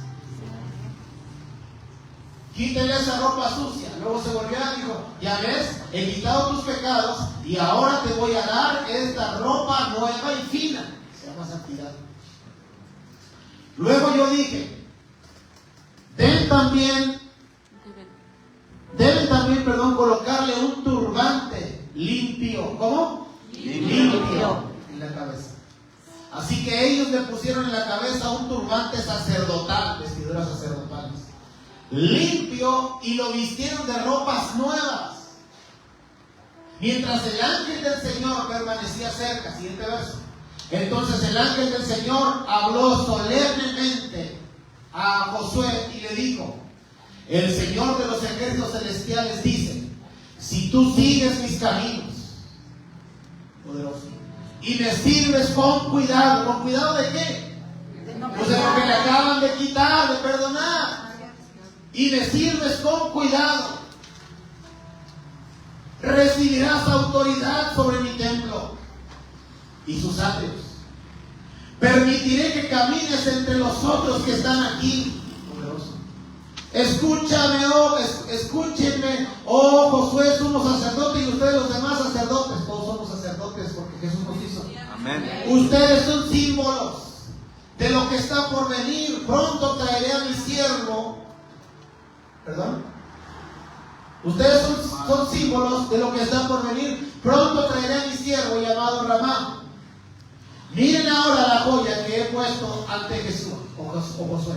Quítale esa ropa sucia. Luego se volvió y dijo, ya ves, he quitado tus pecados y ahora te voy a dar esta ropa nueva y fina. Se llama santidad. Luego yo dije, deben también, colocarle un turbante limpio. ¿Cómo? Limpio en la cabeza. Así que ellos le pusieron en la cabeza un turbante sacerdotal, vestiduras sacerdotales, limpio, y lo vistieron de ropas nuevas. Mientras el ángel del Señor permanecía cerca. Siguiente verso. Entonces el ángel del Señor habló solemnemente a Josué y le dijo: el Señor de los ejércitos celestiales dice, si tú sigues mis caminos, poderoso, y me sirves con cuidado. ¿Con cuidado de qué? Pues de lo que le acaban de quitar, de perdonar. Y me sirves con cuidado, recibirás autoridad sobre mi templo y sus atrios. Permitiré que camines entre los otros que están aquí. Poderoso. Escúchame, escúchenme, oh Josué, sumo sacerdote, y ustedes los demás sacerdotes. Todos somos sacerdotes porque Jesús nos hizo. Amén. Ustedes son símbolos de lo que está por venir. Pronto traeré a mi siervo. ¿Perdón? Ustedes son símbolos de lo que está por venir. Pronto traeré a mi siervo llamado Ramá. Miren ahora la joya que he puesto ante Jesús, o Josué.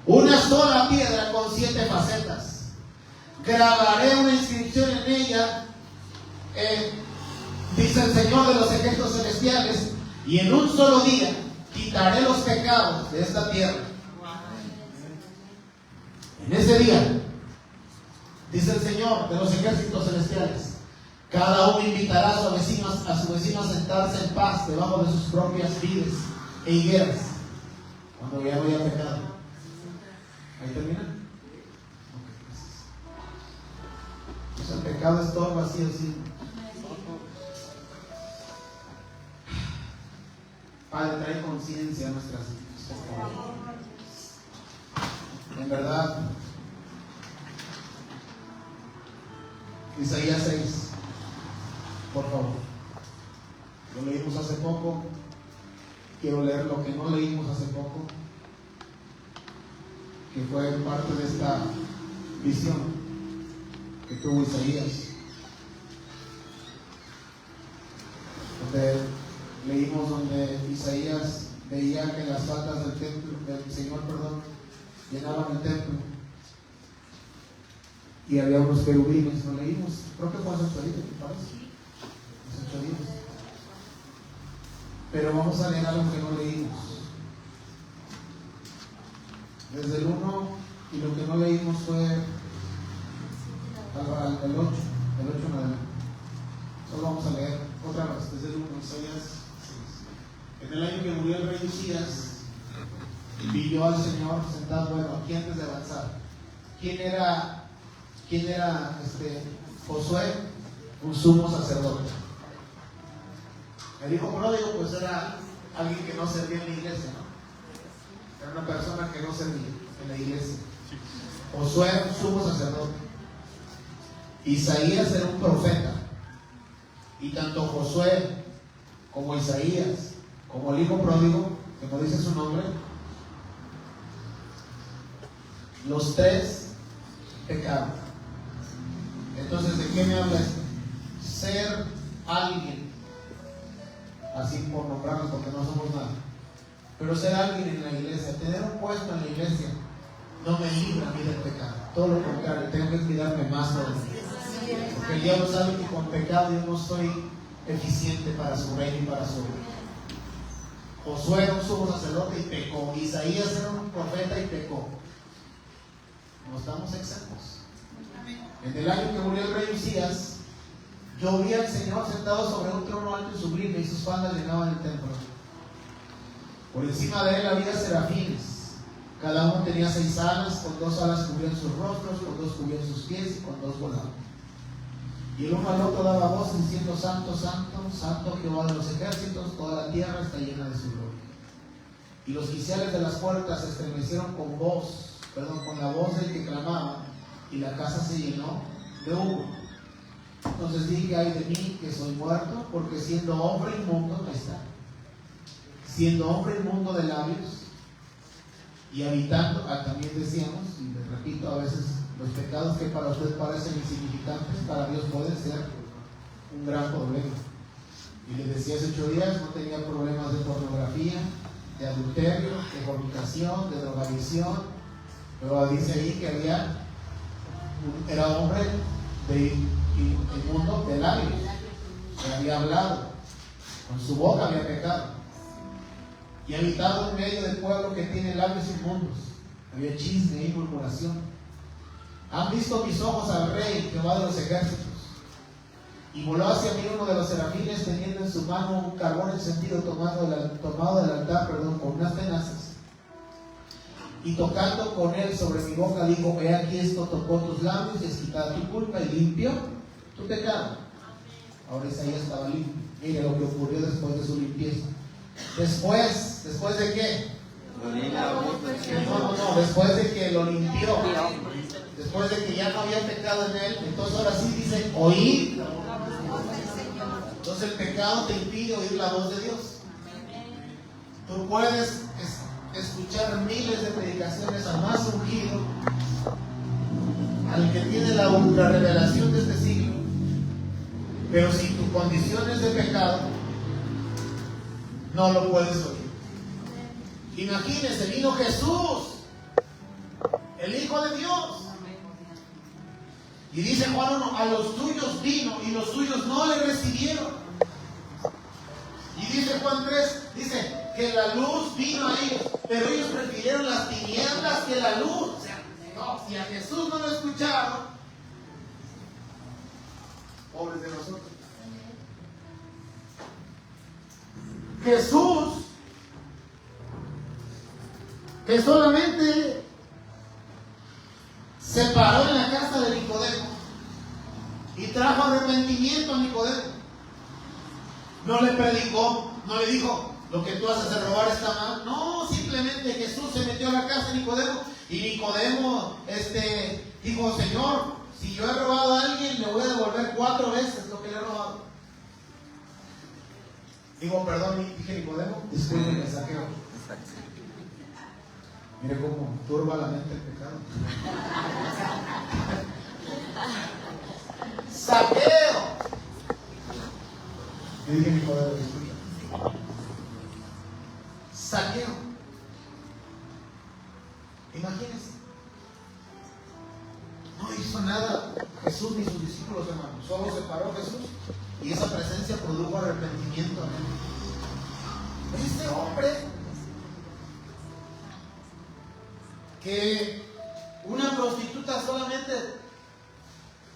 Una sola piedra con 7 facetas. Grabaré una inscripción en ella, dice el Señor de los ejércitos celestiales, y en un solo día quitaré los pecados de esta tierra. En ese día, dice el Señor de los ejércitos celestiales, cada uno invitará a su vecino a sentarse en paz debajo de sus propias vides e higueras, cuando ya no haya pecado. ¿Ahí termina? Ok, gracias. Pues el pecado es todo vacío, sí. Padre, trae conciencia a nuestras vidas. En verdad, Isaías 6, por favor. Lo leímos hace poco. Quiero leer lo que no leímos hace poco, que fue parte de esta visión que tuvo Isaías, donde Isaías veía que las faldas del templo, del Señor, llenaban el templo, y había unos querubines. Lo leímos, creo que fue hace 8 días, ¿me parece? Hace 8 días. Pero vamos a leer algo que no leímos. Desde el 1, y lo que no leímos fue el 8 en adelante. Solo vamos a leer otra vez, desde el 1, Isaías 6. En el año que murió el rey Usías, vi yo al Señor sentado, aquí antes de avanzar. ¿Quién era Josué? Un sumo sacerdote. El hijo pródigo, pues era alguien que no servía en la iglesia, ¿no? Era una persona que no servía en la iglesia. Josué, un sumo sacerdote. Isaías era un profeta. Y tanto Josué como Isaías, como el hijo pródigo, que no dice su nombre, los 3 pecaron. Entonces, ¿de qué me habla esto? Ser alguien, así por nombrarnos, porque no somos nada, pero ser alguien en la iglesia, tener un puesto en la iglesia, no me libra a mí del pecado. Todo lo contrario, tengo que cuidarme más de él. Porque el diablo sabe que con pecado yo no soy eficiente para su reino y para su obra. Josué era un sumo sacerdote y pecó. Isaías era un profeta y pecó. No estamos exentos. En el año que murió el rey Usías, yo vi al Señor sentado sobre un trono alto y sublime, y sus faldas llenaban el templo. Por encima de él había serafines. Cada uno tenía 6 alas, con 2 alas cubrían sus rostros, con 2 cubrían sus pies y con 2 volaban. Y el uno al otro daba voces diciendo: Santo, Santo, Santo Jehová de los ejércitos, toda la tierra está llena de su gloria. Y los quiciales de las puertas se estremecieron con la voz del que clamaba, y la casa se llenó de humo. Entonces dije: ay de mí, que soy muerto, porque siendo hombre inmundo, ahí está, siendo hombre inmundo de labios, y habitando, también decíamos, y les repito, a veces los pecados que para usted parecen insignificantes, para Dios pueden ser un gran problema. Y les decía hace 8 días, no tenía problemas de pornografía, de adulterio, de fornicación, de drogadicción, pero dice ahí que era hombre inmundo de labios, que había hablado, con su boca había pecado, y habitado en medio del pueblo que tiene labios inmundos, había chisme y murmuración. Han visto mis ojos al Rey, Jehová de los ejércitos. Y voló hacia mí uno de los serafines, teniendo en su mano un carbón encendido tomado del altar, con unas tenazas. Y tocando con él sobre mi boca, dijo: he aquí, esto tocó tus labios, y es quitada tu culpa, y limpio tu pecado. Ahora Isaías estaba limpio. Mire lo que ocurrió después de su limpieza. ¿Después de qué? No, después de que lo limpió. Después de que ya no había pecado en él, entonces ahora sí dice: oír. Entonces el pecado te impide oír la voz de Dios. Tú puedes escuchar miles de predicaciones al más ungido, al que tiene la ultra revelación de este siglo, pero si tu condición es de pecado, no lo puedes oír. Imagínense, vino Jesús, el Hijo de Dios, y dice Juan 1: a los suyos vino y los suyos no le recibieron. Y dice Juan 3, dice que la luz vino a ellos, pero ellos prefirieron las tinieblas que la luz. O sea, no, si a Jesús no lo escucharon, pobres de nosotros. Jesús, que solamente se paró en la casa de Nicodemo y trajo arrepentimiento a Nicodemo. No le predicó, no le dijo: lo que tú haces de robar está mal. No, simplemente Jesús se metió a la casa de Nicodemo, y Nicodemo dijo: Señor, si yo he robado a alguien, le voy a devolver 4 veces lo que le he robado. Dije Nicodemo, discúlpeme, Saqueo. Mire cómo turba la mente el pecado. Saqueo. Yo dije Nicodemo, disculpa. Saqueo. Imagínense. No hizo nada Jesús ni sus discípulos, hermanos. Solo se paró Jesús, y esa presencia produjo arrepentimiento. Este hombre, que una prostituta solamente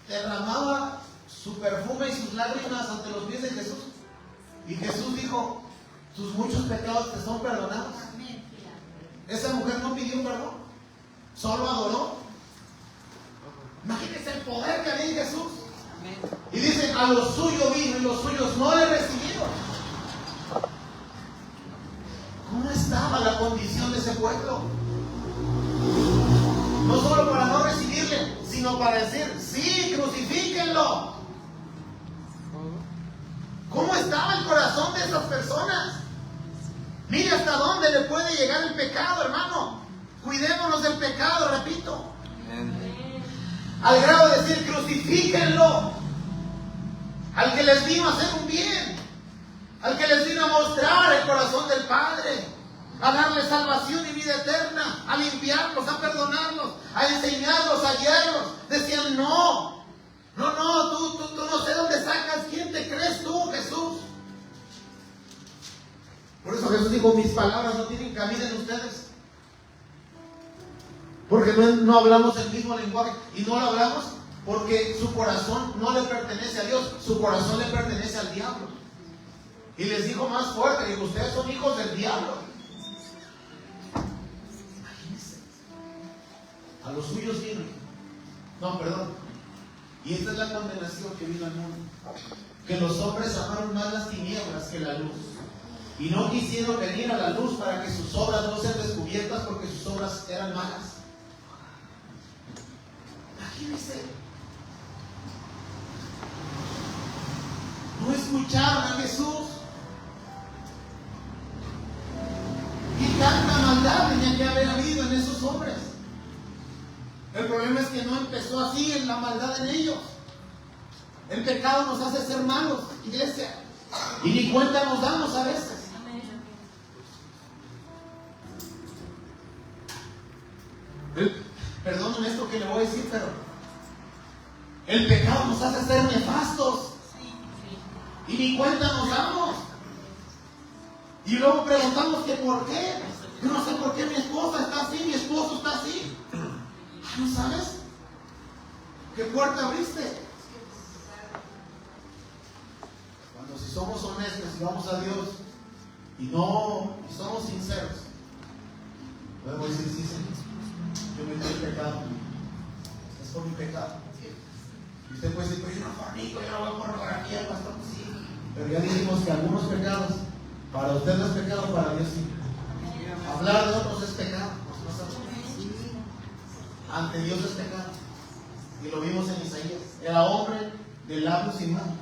derramaba su perfume y sus lágrimas ante los pies de Jesús, y Jesús dijo: tus muchos pecados te son perdonados. Esa mujer no pidió perdón, solo adoró. Imagínense el poder que había en Jesús. Y dice: a los suyos vino y los suyos no le recibieron. ¿Cómo estaba la condición de ese pueblo? No solo para no recibirle, sino para decir: sí, crucifíquenlo. ¿Cómo estaba el corazón de esas personas? Mire hasta dónde le puede llegar el pecado, hermano. Cuidémonos del pecado, repito. Al grado de decir: crucifíquenlo. Al que les vino a hacer un bien, al que les vino a mostrar el corazón del Padre, a darles salvación y vida eterna, a limpiarlos, a perdonarlos, a enseñarlos, a guiarlos. Decían: no, tú no sé dónde sacas. ¿Quién te crees tú, Jesús? Por eso Jesús dijo: mis palabras no tienen cabida en ustedes, porque no hablamos el mismo lenguaje. Y no lo hablamos porque su corazón no le pertenece a Dios, su corazón le pertenece al diablo. Y les dijo más fuerte: dijo, ustedes son hijos del diablo. Imagínense. A los suyos vino. No, perdón. Y esta es la condenación que vino al mundo, que los hombres amaron más las tinieblas que la luz, y no quisieron venir a la luz para que sus obras no sean descubiertas, porque sus obras eran malas. Imagínense, no escucharon a Jesús. Y tanta maldad tenía que haber habido en esos hombres. El problema es que no empezó así en la maldad en ellos. El pecado nos hace ser malos, iglesia, y ni cuenta nos damos a veces. Perdonen esto que le voy a decir, pero el pecado nos hace ser nefastos y ni cuenta nos damos. Y luego preguntamos que por qué. Yo no sé por qué mi esposa está así, mi esposo está así. ¿No sabes? ¿Qué puerta abriste? Cuando si somos honestos y vamos a Dios y somos sinceros, podemos decir, sí, Señor, yo me metí en pecado, es por mi pecado. Y usted puede decir, pues yo no fornico, yo no voy a pornografía, pastor, pues sí. Pero ya dijimos que algunos pecados, para usted no es pecado, para Dios sí. Hablar de otros es pecado. Ante Dios es pecado. Y lo vimos en Isaías. Era hombre de labios y mano.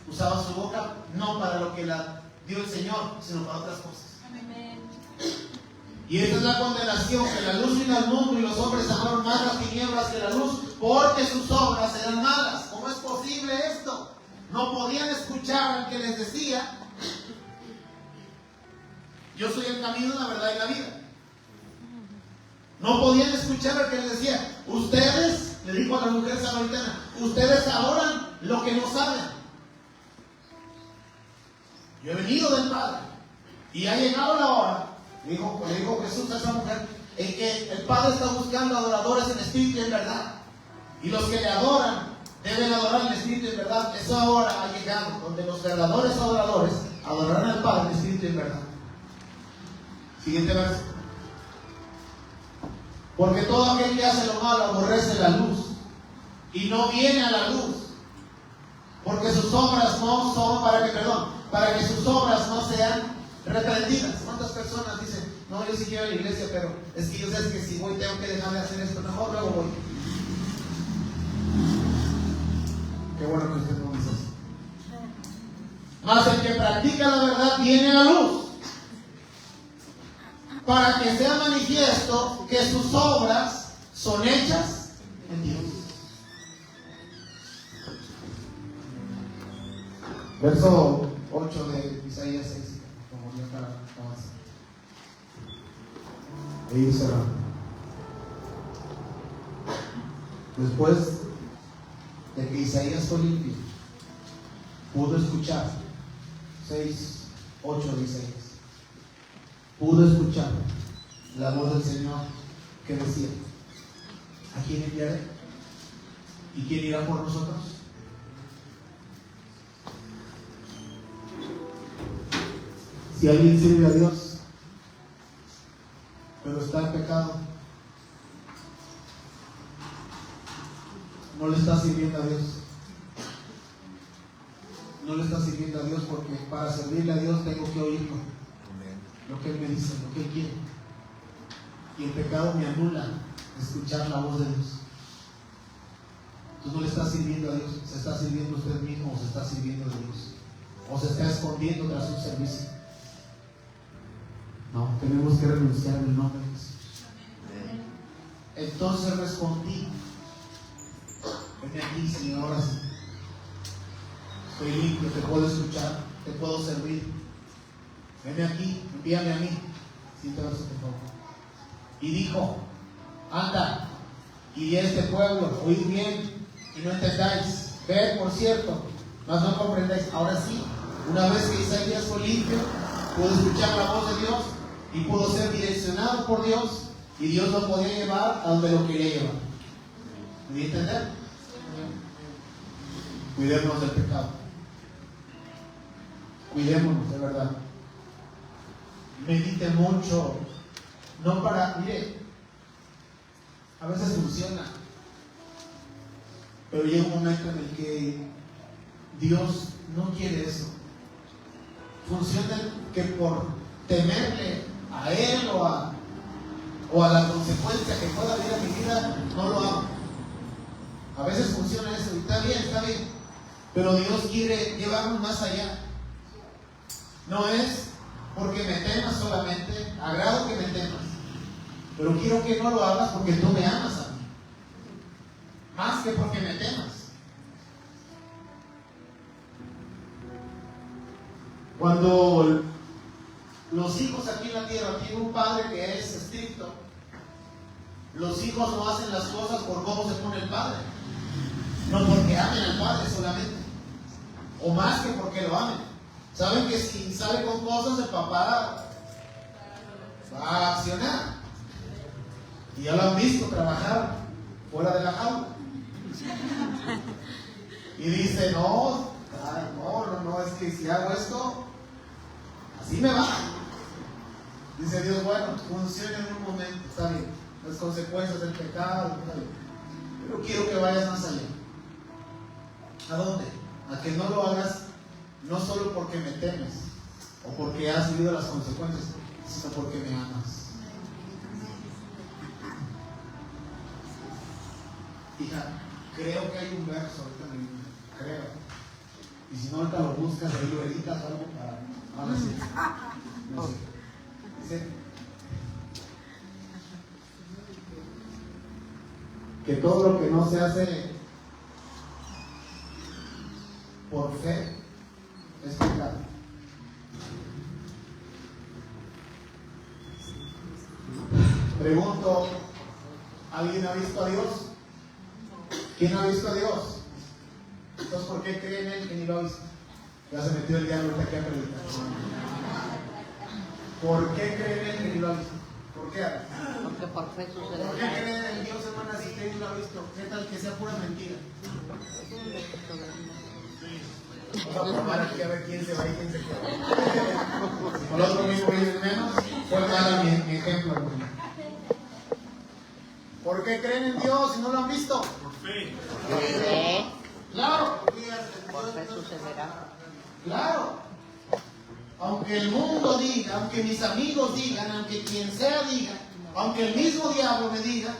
Usaba su boca no para lo que la dio el Señor, sino para otras cosas. Y esta es la condenación, que la luz vino al mundo y los hombres amaron más las tinieblas que la luz, porque sus obras eran malas. ¿Cómo es posible esto? No podían escuchar al que les decía: yo soy el camino, la verdad y la vida. No podían escuchar al que les decía: ustedes, le dijo a la mujer samaritana, ustedes adoran lo que no saben. Yo he venido del Padre y ha llegado la hora, le dijo Jesús a esa mujer, en que el Padre está buscando adoradores en espíritu y en verdad. Y los que le adoran deben adorar en espíritu y en verdad. Esa hora ha llegado, donde los verdaderos adoradores adorarán al Padre en espíritu y en verdad. Siguiente verso. Porque todo aquel que hace lo malo aborrece la luz y no viene a la luz, porque sus obras no son para que sus obras no sean reprendidas. ¿Cuántas personas dicen: no, yo sí quiero ir a la iglesia, pero es que yo sé que si voy tengo que dejar de hacer esto, mejor luego voy? Qué bueno que usted no dice eso. Mas el que practica la verdad viene a la luz, para que sea manifiesto que sus obras son hechas en Dios. Verso 8 de Isaías 6, como ya para avanzar. E ir cerrando. Después de que Isaías fue limpio, pudo escuchar 6:8 de Isaías. Pudo escuchar la voz del Señor que decía: ¿a quién enviaré? ¿Y quién irá por nosotros? Si alguien sirve a Dios, pero está en pecado, no le está sirviendo a Dios. No le está sirviendo a Dios, porque para servirle a Dios tengo que oírlo. Lo que Él me dice, lo que Él quiere. Y el pecado me anula escuchar la voz de Dios. Entonces no le está sirviendo a Dios. ¿Se está sirviendo usted mismo o se está sirviendo a Dios? ¿O se está escondiendo tras un servicio? No, tenemos que renunciar en el nombre de Jesús. Entonces respondí: ven aquí, Señor, ahora sí. Estoy limpio, te puedo escuchar, te puedo servir. Ven aquí, envíame a mí. Siente verso, por favor. Y dijo: anda, y di a este pueblo, oíd bien y no entendáis. Ved, por cierto, mas no comprendáis. Ahora sí, una vez que Isaías fue limpio, pudo escuchar la voz de Dios y pudo ser direccionado por Dios, y Dios lo podía llevar a donde lo quería llevar. ¿Me voy a entender? Cuidémonos del pecado. Cuidémonos, de verdad. Medite mucho. No para, mire, a veces funciona. Pero llega un momento en el que Dios no quiere eso. Funciona que por temerle a Él o a la consecuencia que pueda haber en mi vida, no lo hago. A veces funciona eso y está bien. Pero Dios quiere llevarnos más allá. No es porque me temas solamente, agrado que me temas, pero quiero que no lo hagas porque tú me amas a mí, más que porque me temas. Cuando los hijos aquí en la tierra tienen un padre que es estricto, los hijos no hacen las cosas por cómo se pone el padre, no porque amen al padre solamente, o más que porque lo amen. Saben que si sale con cosas, el papá va a accionar. Y ya lo han visto trabajar fuera de la jaula. Y dice, no, es que si hago esto, así me va. Dice Dios, bueno, funciona en un momento, está bien. Las consecuencias del pecado, está bien. Pero quiero que vayas más allá. ¿A dónde? A que no lo hagas no solo porque me temes o porque has vivido las consecuencias, sino porque me amas. Hija, creo que hay un verso ahorita en el Biblia, creo. Y si no, ahorita lo buscas, ahí lo editas algo para decir. No sé. Dice que todo lo que no se hace por fe es pecado. Pregunto, ¿alguien ha visto a Dios? ¿Quién ha visto a Dios? Entonces, ¿por qué creen en Él que ni lo ha visto? Ya se metió el diablo ahorita aquí a predicar. ¿Por qué creen en Él que ni lo ha visto? ¿Por qué? Porque por fe sucede. ¿Por qué creen en Dios, hermana, si usted ni lo ha visto? ¿Qué tal que sea pura mentira? Vamos a probar aquí a ver quién se va y quién se queda. Si con el otro mismo viene menos, fue mala mi ejemplo, hermano. ¿Por qué creen en Dios si no lo han visto? Por fe. Por fe. Claro. Por fe sucederá. Claro. Aunque el mundo diga, aunque mis amigos digan, aunque quien sea diga, aunque el mismo diablo me diga,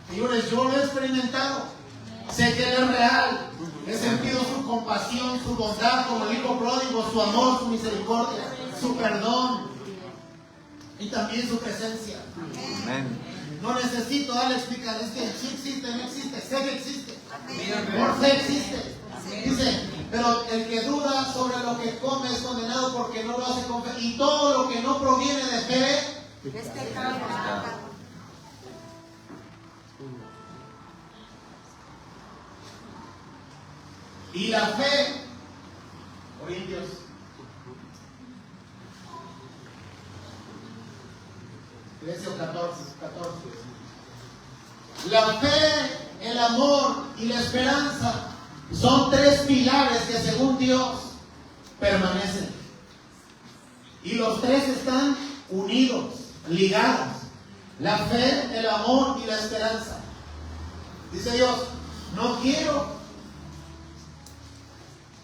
señores, yo lo he experimentado. Sé que Él es real. He sentido su compasión, su bondad como el hijo pródigo, su amor, su misericordia, su perdón y también su presencia. Amén. No necesito darle explicar, es que sí existe, no existe, sé que existe. Por fe existe. Dice, pero el que duda sobre lo que come es condenado porque no lo hace con fe. Y todo lo que no proviene de fe es pecado. Y la fe, Corintios, Efesios 14. La fe, el amor y la esperanza son tres pilares que según Dios permanecen. Y los tres están unidos, ligados. La fe, el amor y la esperanza. Dice Dios, no quiero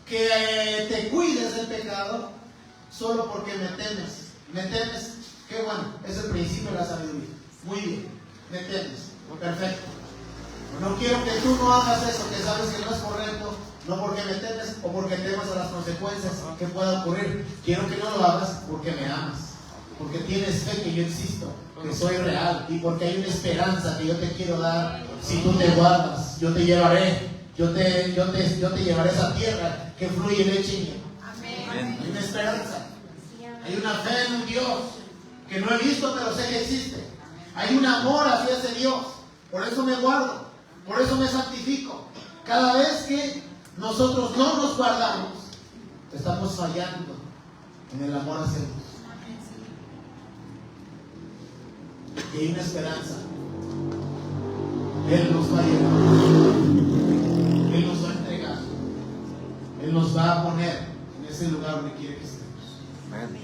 que te cuides del pecado solo porque me temes. ¿Me temes? Qué bueno, es el principio de la sabiduría. Muy bien, me temes. Perfecto. No quiero que tú no hagas eso que sabes que no es correcto, no porque me temes o porque temas a las consecuencias que puedan ocurrir. Quiero que no lo hagas porque me amas, porque tienes fe que yo existo, que soy real y porque hay una esperanza que yo te quiero dar. Si tú te guardas, yo te llevaré. Yo te llevaré a esa tierra que fluye leche y miel. Amén. Hay una esperanza. Hay una fe en un Dios que no he visto, pero sé que existe. Hay un amor hacia ese Dios. Por eso me guardo. Por eso me santifico. Cada vez que nosotros no nos guardamos, estamos fallando en el amor hacia Dios. Y hay una esperanza. Él nos va a llevar. Él nos va a entregar. Él nos va a poner en ese lugar donde quiere que estemos. Amén.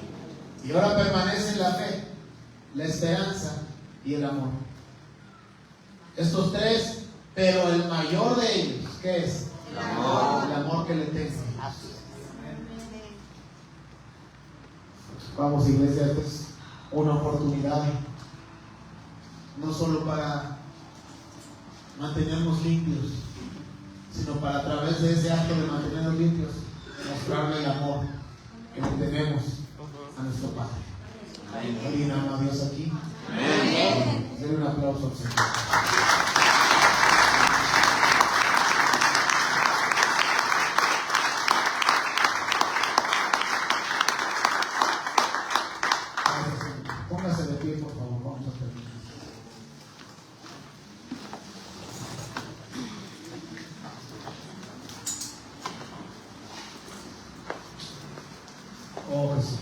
Y ahora permanece la fe, la esperanza y el amor. Estos tres Pero el mayor de ellos, ¿qué es? El amor. El amor que le tengo. Vamos, iglesia, esta es una oportunidad, no solo para mantenernos limpios, sino para a través de ese acto de mantenernos limpios, mostrarle el amor que le tenemos a nuestro Padre. ¿Alguien ama a Dios aquí? Denle un aplauso al Señor. Póngase de pie, por favor, vamos a terminar. Oh Jesús.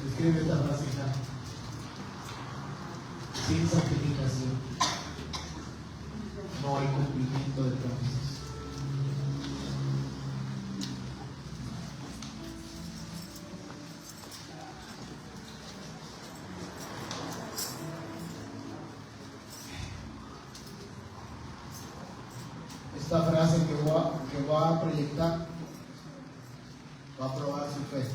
Escribe esta frase acá. Sin santificación no hay cumplimiento de promesas. Esta frase que va a proyectar va a probar su fe.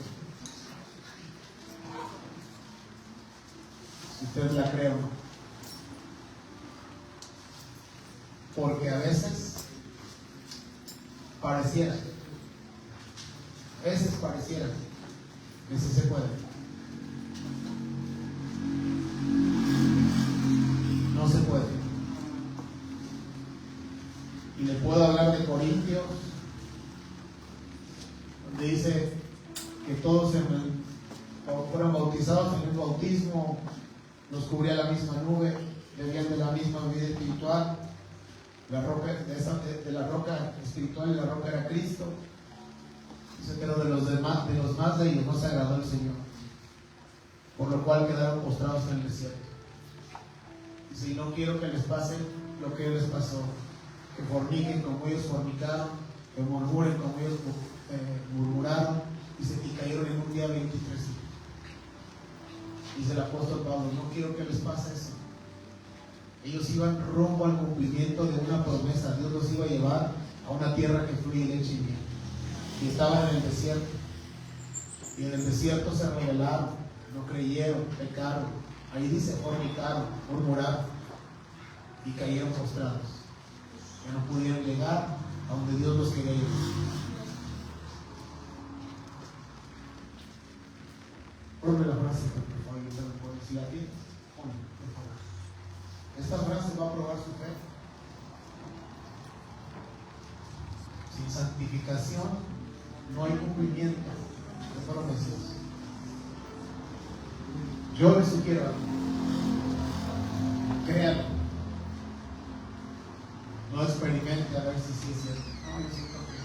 Si usted la cree o no. Porque a veces pareciera que sí se puede. No se puede. Y le puedo hablar de Corintios, donde dice que todos fueron bautizados en un bautismo, los cubría la misma nube, bebían de la misma vida espiritual. La roca, de la roca espiritual, y la roca era Cristo. Dice, pero de los más de ellos no se agradó el Señor, por lo cual quedaron postrados en el desierto. Dice, y no quiero que les pase lo que les pasó, que forniquen como ellos fornicaron, que murmuren como ellos murmuraron, dice, y cayeron en un día 23. Dice el apóstol Pablo, no quiero que les pase eso. Ellos iban rumbo al cumplimiento de una promesa. Dios los iba a llevar a una tierra que fluye leche y miel. Y estaban en el desierto. Y en el desierto se rebelaron, no creyeron, pecaron. Ahí dice, fornicaron, murmuraron y cayeron postrados. Que no pudieron llegar a donde Dios los quería llevar. Ponme la frase, por favor, yo te lo puedo decir a ti. Ponme, por favor. Esta frase va a probar su fe. Sin santificación no hay cumplimiento de promesas. Yo les sugiero algo. Créanlo. No experimente a ver si sí es cierto. No, yo siento que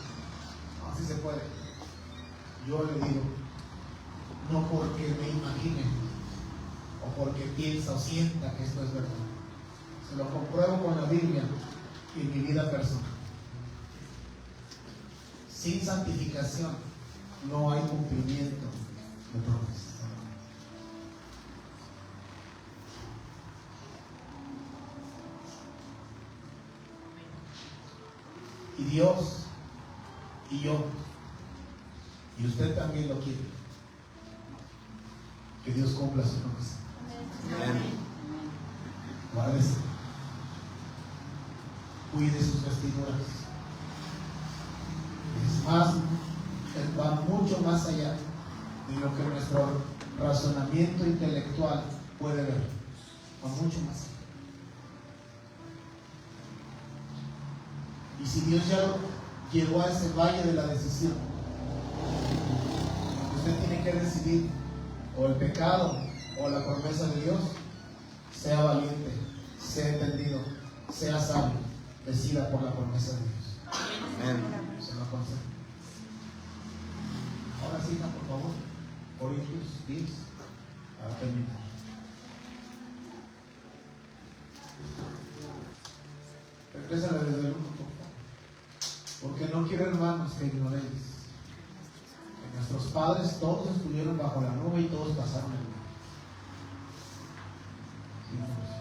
no, sí se puede. Yo le digo, no porque me imagine o porque piensa o sienta que esto es verdad. Se lo compruebo con la Biblia y en mi vida personal. Sin santificación no hay cumplimiento de promesas. Y Dios y yo y usted también lo quiere, que Dios cumpla su promesa. Guárdese. Cuide sus vestiduras. Es más, va mucho más allá de lo que nuestro razonamiento intelectual puede ver. Va mucho más allá. Y si Dios ya lo llevó a ese valle de la decisión, usted tiene que decidir o el pecado o la promesa de Dios. Sea valiente, sea entendido, sea sabio, decida por la promesa de Dios. Amén. Se lo aconsejo. Ahora sí, por favor, Corintios 10, para terminar. Regrésale desde el 1, por favor. quiero, hermanos, que ignoréis que nuestros padres todos estuvieron bajo la nube y todos pasaron el mar.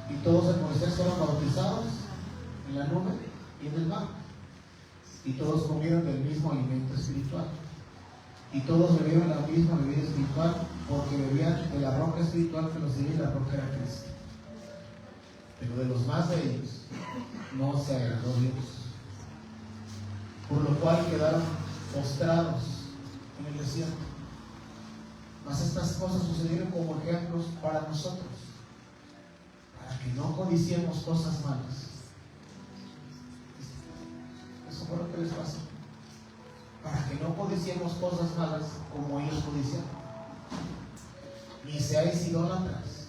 Y todos en Moisés fueron bautizados en la nube y en el mar. Y todos comieron del mismo alimento espiritual. Y todos bebieron la misma bebida espiritual, porque bebían de la roca espiritual que los seguía, y la roca era Cristo. Pero de los más de ellos no se agradó Dios, por lo cual quedaron postrados en el desierto. Mas estas cosas sucedieron como ejemplos para nosotros, para que no codiciemos cosas malas. Eso fue lo que les pasó. Para que no codiciemos cosas malas como ellos codiciaron. Ni seáis idólatras.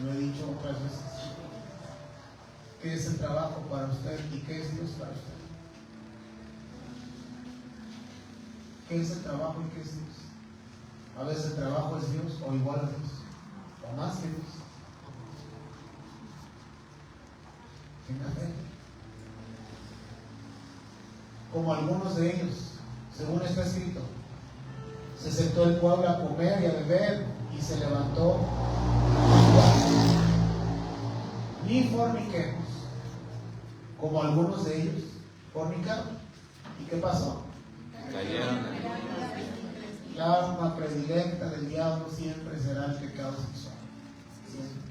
Lo he dicho otras veces. ¿Qué es el trabajo para usted y qué es Dios para usted? ¿Qué es el trabajo y qué es Dios? A veces el trabajo es Dios o igual a Dios, o más que Dios. Tenga fe. Como algunos de ellos, según está escrito, se sentó el pueblo a comer y a beber y se levantó. Ni forniquemos, como algunos de ellos fornicaron. ¿Y qué pasó? Cayeron. La arma predilecta del diablo siempre será el pecado sexual. Siempre.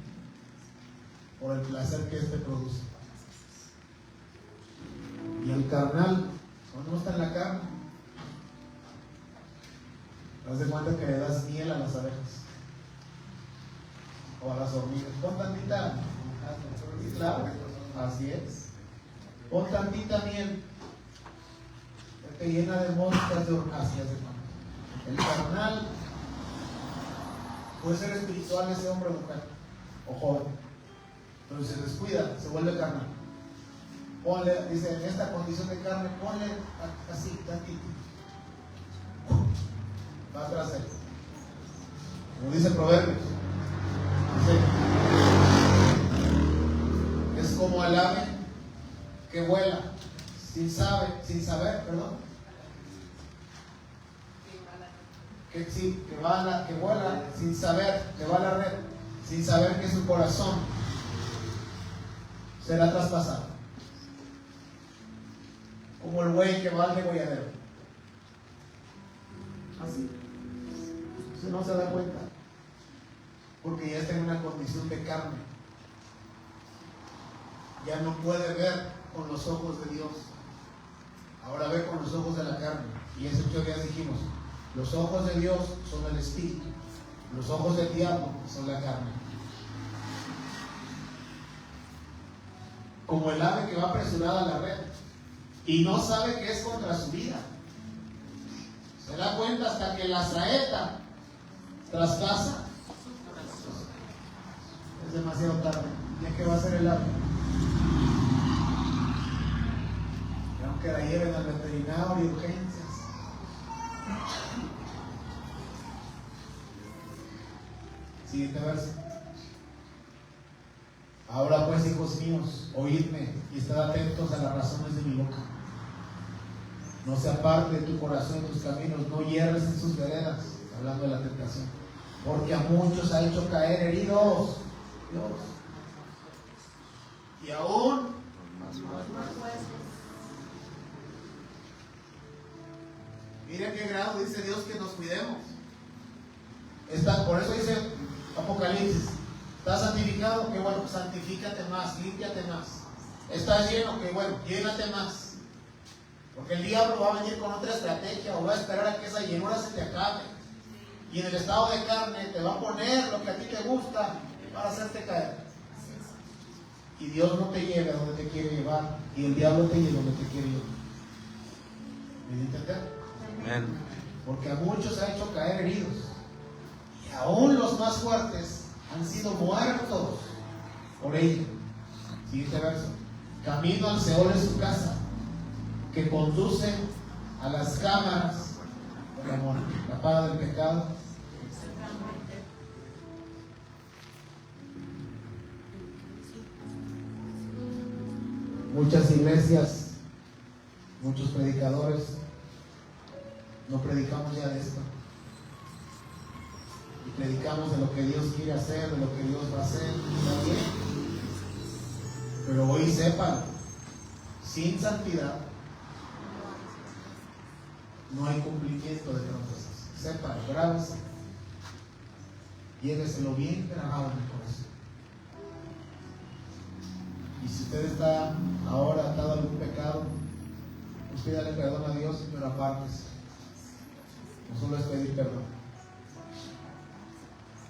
Por el placer que éste produce. Y el carnal, ¿no está en la carne? Haz de cuenta que le das miel a las abejas o a las hormigas. Pon tantita, claro, así es. Pon tantita miel, te llena de moscas de horcasias de pan. El carnal puede ser espiritual ese hombre o mujer o joven, pero si se descuida, se vuelve carnal. Ponle, dice, en esta condición de carne, ponle así, tantito. Va atrás de él. Como dice Proverbios, dice, es como el ave que vuela sin saber, que vuela sin saber, que va a la red, sin saber que su corazón será traspasado. Como el buey que va al degolladero. Así. Usted no se da cuenta. Porque ya está en una condición de carne. Ya no puede ver con los ojos de Dios. Ahora ve con los ojos de la carne. Y ese hecho que ya dijimos. Los ojos de Dios son el espíritu. Los ojos del diablo son la carne. Como el ave que va apresurada a la red y no sabe que es contra su vida. Se da cuenta hasta que la saeta traspasa. Es demasiado tarde. ¿Ya qué va a hacer el ave? Y aunque la lleven al veterinario y urgencias. Siguiente verso. Ahora pues, hijos míos, oídme y estad atentos a las razones de mi boca. No se aparte de tu corazón tus caminos, no hierres en sus veredas, hablando de la tentación, porque a muchos ha hecho caer heridos, Dios, y aún miren qué grado dice Dios que nos cuidemos. Por eso dice Apocalipsis, ¿estás santificado? Que bueno, santifícate más, límpiate más. ¿Estás lleno? Que bueno, llénate más. Porque el diablo va a venir con otra estrategia o va a esperar a que esa llenura se te acabe. Y en el estado de carne te va a poner lo que a ti te gusta para hacerte caer. Y Dios no te lleva a donde te quiere llevar. Y el diablo te lleva a donde te quiere llevar. ¿Me entender? Amén. Porque a muchos ha hecho caer heridos. Y aún los más fuertes han sido muertos por ello. Siguiente verso. Camino al Seol es su casa, que conduce a las cámaras del amor. La paga del pecado. Muchas iglesias Muchos predicadores no predicamos ya de esto. Y predicamos de lo que Dios quiere hacer, de lo que Dios va a hacer. Está bien. Pero hoy sepan, sin santidad no hay cumplimiento de promesas. Sepan, grábese. Lléveselo bien grabado en el corazón. Y si usted está ahora atado a algún pecado, pues pídale perdón a Dios, pero apártese. No solo es pedir perdón.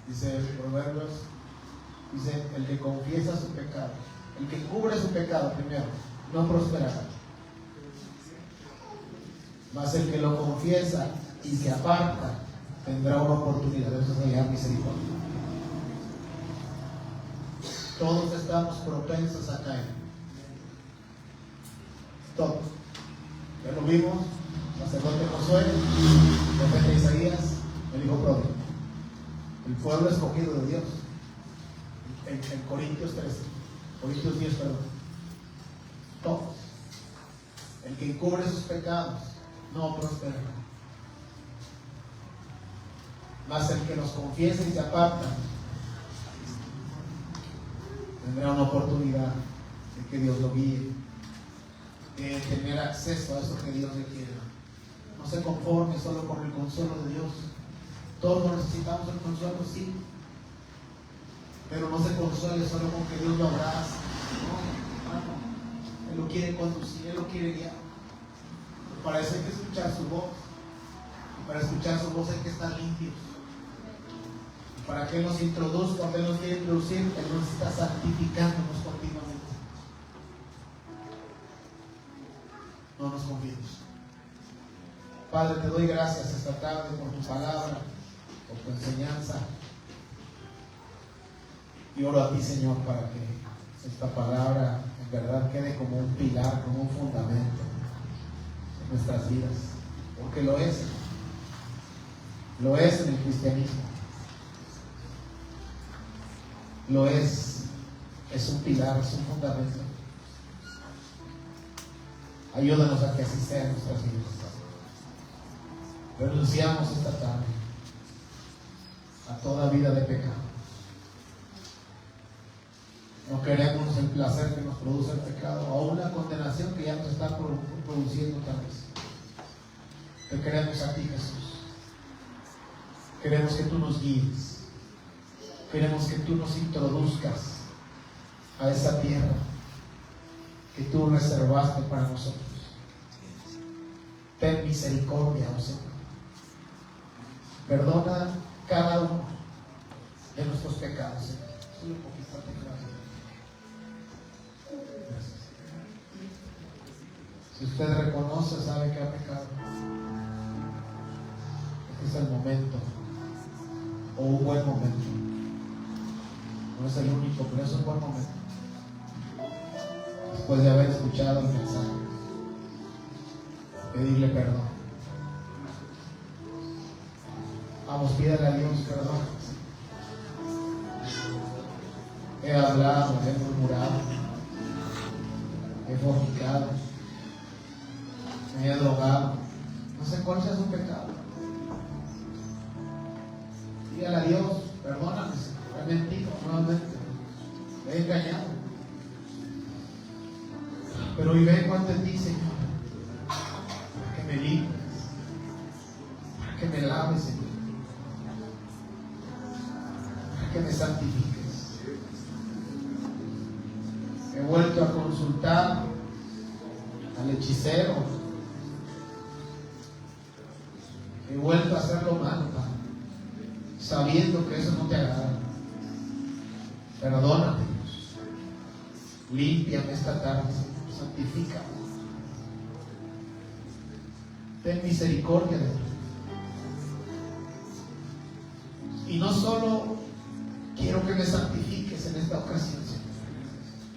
Dice Proverbios, dice, el que confiesa su pecado, el que cubre su pecado primero, no prosperará. Mas el que lo confiesa y se aparta, tendrá una oportunidad. Eso se llama misericordia. Todos estamos propensos a caer. Todos. Ya lo vimos, sacerdote Josué, profeta Isaías, el hijo pródigo. El pueblo escogido de Dios. En Corintios 13, Corintios 10, perdón. Todos. El que encubre sus pecados no prosperará. Mas el que los confiesa y se aparta tendrá una oportunidad de que Dios lo guíe, de tener acceso a eso que Dios le quiere. No se conforme solo con el consuelo de Dios. Todos necesitamos el consuelo, sí, pero no se consuele solo con que Dios lo abrace. No, Él lo quiere conducir, Él lo quiere guiar. Para eso hay que escuchar su voz, y para escuchar su voz hay que estar limpios. Y para que Él nos introduzca, cuando Él nos quiere introducir, Él nos está santificándonos continuamente. No nos confiemos. Padre, te doy gracias esta tarde por tu palabra, por tu enseñanza. Y oro a ti, Señor, para que esta palabra en verdad quede como un pilar, como un fundamento en nuestras vidas. Porque lo es. Lo es en el cristianismo. Lo es. Es un pilar, es un fundamento. Ayúdanos a que así sea en nuestras vidas. Renunciamos esta tarde a toda vida de pecado. No queremos el placer que nos produce el pecado, o una condenación que ya nos está produciendo tal vez. Te queremos a ti, Jesús. Queremos que tú nos guíes. Queremos que tú nos introduzcas a esa tierra que tú reservaste para nosotros. Ten misericordia, oh Señor. Perdona cada uno de nuestros pecados, Señor. Solo un poquito de gracias. Si usted reconoce, sabe que ha pecado, este es el momento, o un buen momento. No es el único, pero es un buen momento. Después de haber escuchado el mensaje, pedirle perdón. Vamos, pídale a Dios perdón. He hablado, he murmurado, he fornicado, me he drogado. No sé cuál sea su pecado. Dígale a Dios, perdóname, he mentido nuevamente, me he engañado. Pero hoy vengo ante ti, Señor, para que me limpies, para que me laves, Señor, para que me santifiques. He vuelto a consultar al hechicero. He vuelto a hacerlo mal, Padre, sabiendo que eso no te agrada. Perdóname, Dios. Límpiame esta tarde, Señor. Santifícame. Ten misericordia de mí. Y no solo quiero que me santifiques en esta ocasión, Señor.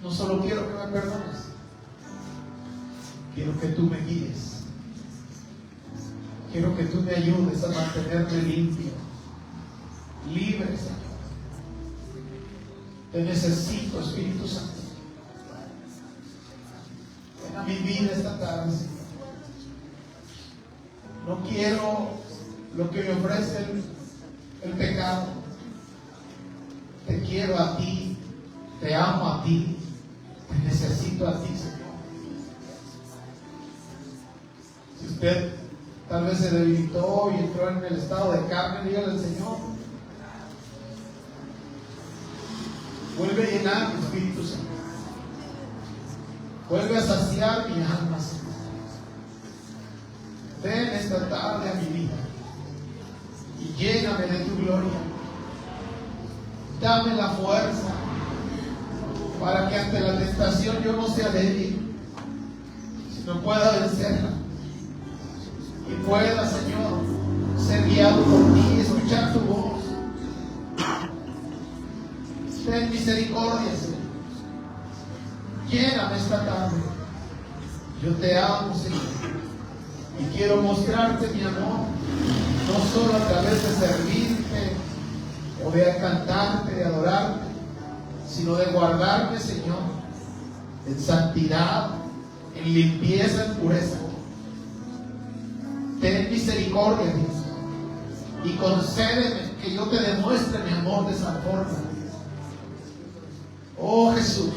No solo quiero que me perdones. Quiero que tú me guíes. Quiero que tú me ayudes a mantenerme limpio, libre, Señor. Te necesito, Espíritu Santo. Ven a mi vida esta tarde, Señor. No quiero lo que me ofrece el pecado. Te quiero a ti, te amo a ti, te necesito a ti, Señor. Si usted tal vez se debilitó y entró en el estado de carne, dígale al Señor: vuelve a llenar mi Espíritu Santo. Vuelve a saciar mi alma, Señor. Ven esta tarde a mi vida y lléname de tu gloria. Dame la fuerza para que ante la tentación yo no sea débil, sino pueda vencerla y pueda, Señor, ser guiado por ti, escuchar tu voz. Ten misericordia, Señor. Lléname esta tarde. Yo te amo, Señor, y quiero mostrarte mi amor, no solo a través de servirte o de cantarte, de adorarte, sino de guardarme, Señor, en santidad, en limpieza, en pureza. Ten misericordia, Dios, y concédeme que yo te demuestre mi amor de esa forma. Oh Jesús,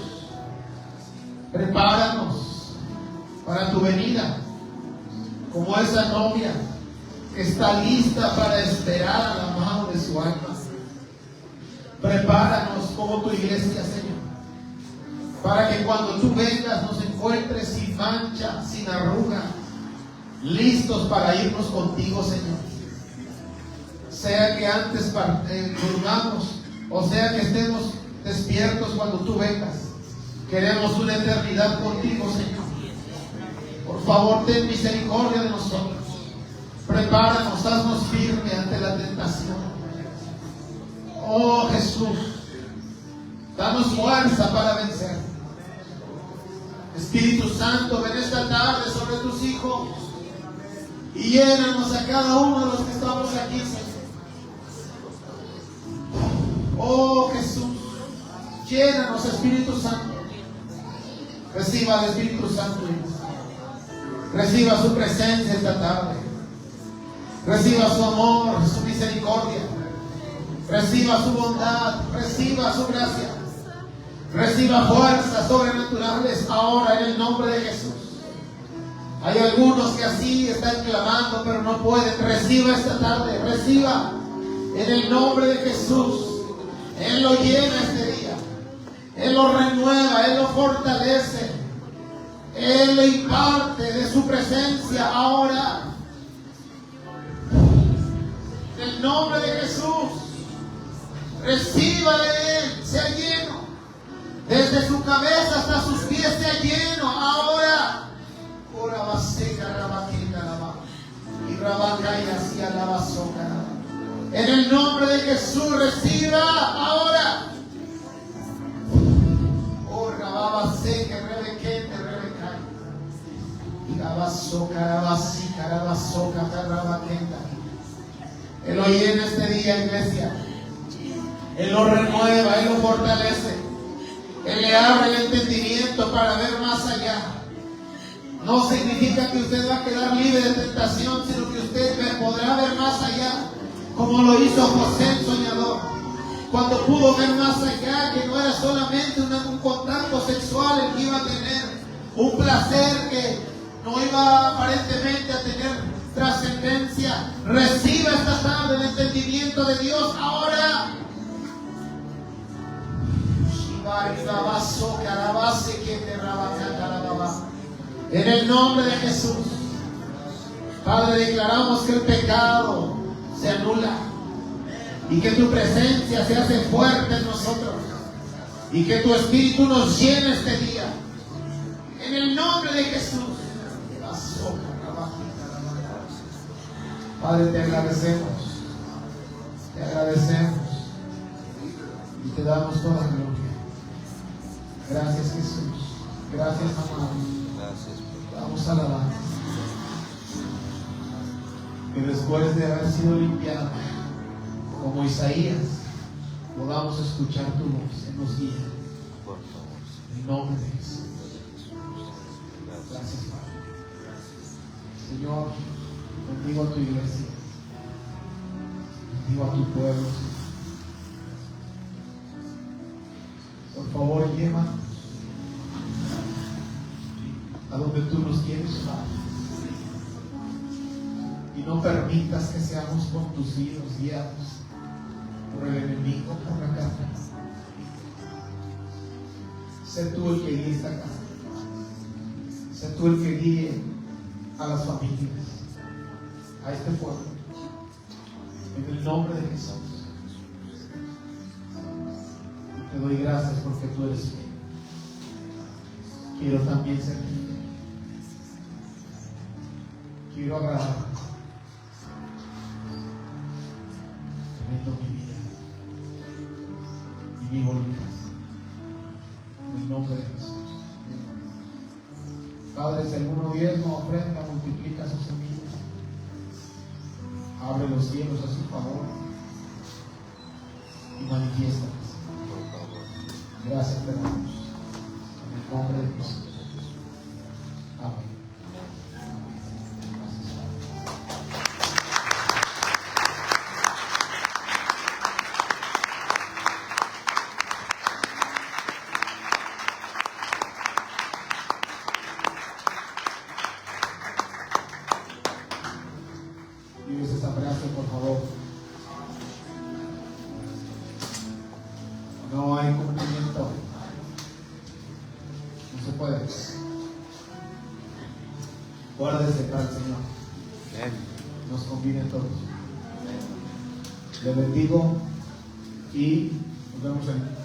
prepáranos para tu venida, como esa novia que está lista para esperar a la mano de su alma. Prepáranos como tu iglesia, Señor, para que cuando tú vengas nos encuentres sin mancha, sin arruga, listos para irnos contigo, Señor. Sea que antes durmamos o sea que estemos despiertos cuando tú vengas, queremos una eternidad contigo, Señor. Por favor, ten misericordia de nosotros. Prepáranos, haznos firme ante la tentación. Oh Jesús, danos fuerza para vencer. Espíritu Santo, ven esta tarde sobre tus hijos y llénanos a cada uno de los que estamos aquí, Señor. Oh Jesús, llénanos, Espíritu Santo. Reciba al Espíritu Santo, reciba su presencia esta tarde. Reciba su amor, su misericordia. Reciba su bondad, reciba su gracia. Reciba fuerzas sobrenaturales ahora en el nombre de Jesús. Hay algunos que así están clamando pero no pueden. Reciba esta tarde, reciba en el nombre de Jesús. Él lo llena este día. Él lo renueva, Él lo fortalece. Él le imparte de su presencia ahora. En el nombre de Jesús. Reciba de Él, sea lleno. Desde su cabeza hasta sus pies sea lleno. Ahora. En el nombre de Jesús, reciba ahora. Oh, Rababase, que rebequete, rebecay. Y Rabasoca, Rabasi, Carabasoca, Carabaqueta. Él lo llena este día, iglesia. Él lo renueva, Él lo fortalece. Él le abre el entendimiento para ver más allá. No significa que usted va a quedar libre de tentación, sino que usted podrá ver más allá, como lo hizo José el soñador, cuando pudo ver más allá, que no era solamente un contacto sexual el que iba a tener, un placer que no iba aparentemente a tener trascendencia. Reciba esta tarde el entendimiento de Dios ahora. En el nombre de Jesús, Padre, declaramos que el pecado se anula y que tu presencia se hace fuerte en nosotros y que tu Espíritu nos llene este día. En el nombre de Jesús. Padre, te agradecemos y te damos toda la gloria. Gracias, Jesús. Gracias, amado. Vamos a alabar. Que después de haber sido limpiado, como Isaías, podamos escuchar tu voz en los días. En el nombre de Jesús. Gracias, Padre. Señor, Bendigo a tu iglesia. Bendigo a tu pueblo. Por favor, llévanos a donde tú nos quieres llevar. Y no permitas que seamos conducidos, guiados por el enemigo, por la carne. Sé tú el que guíe esta casa. Sé tú el que guíe a las familias, a este pueblo. En el nombre de Jesús. Te doy gracias porque tú eres fiel. Quiero también ser fiel. Quiero agradar. Rindo mi vida y mi voluntad. En el nombre de Jesús. Padre, si alguno diezma, ofrenda, multiplica sus semillas. Abre los cielos a su favor y manifiesta. Gracias, te damos. En el nombre de Jesús. Amén. Vives esa frase, por favor. No hay cumplimiento. No se puede. Guárdese para el Señor. Nos conviene todos. Le bendigo y nos vemos en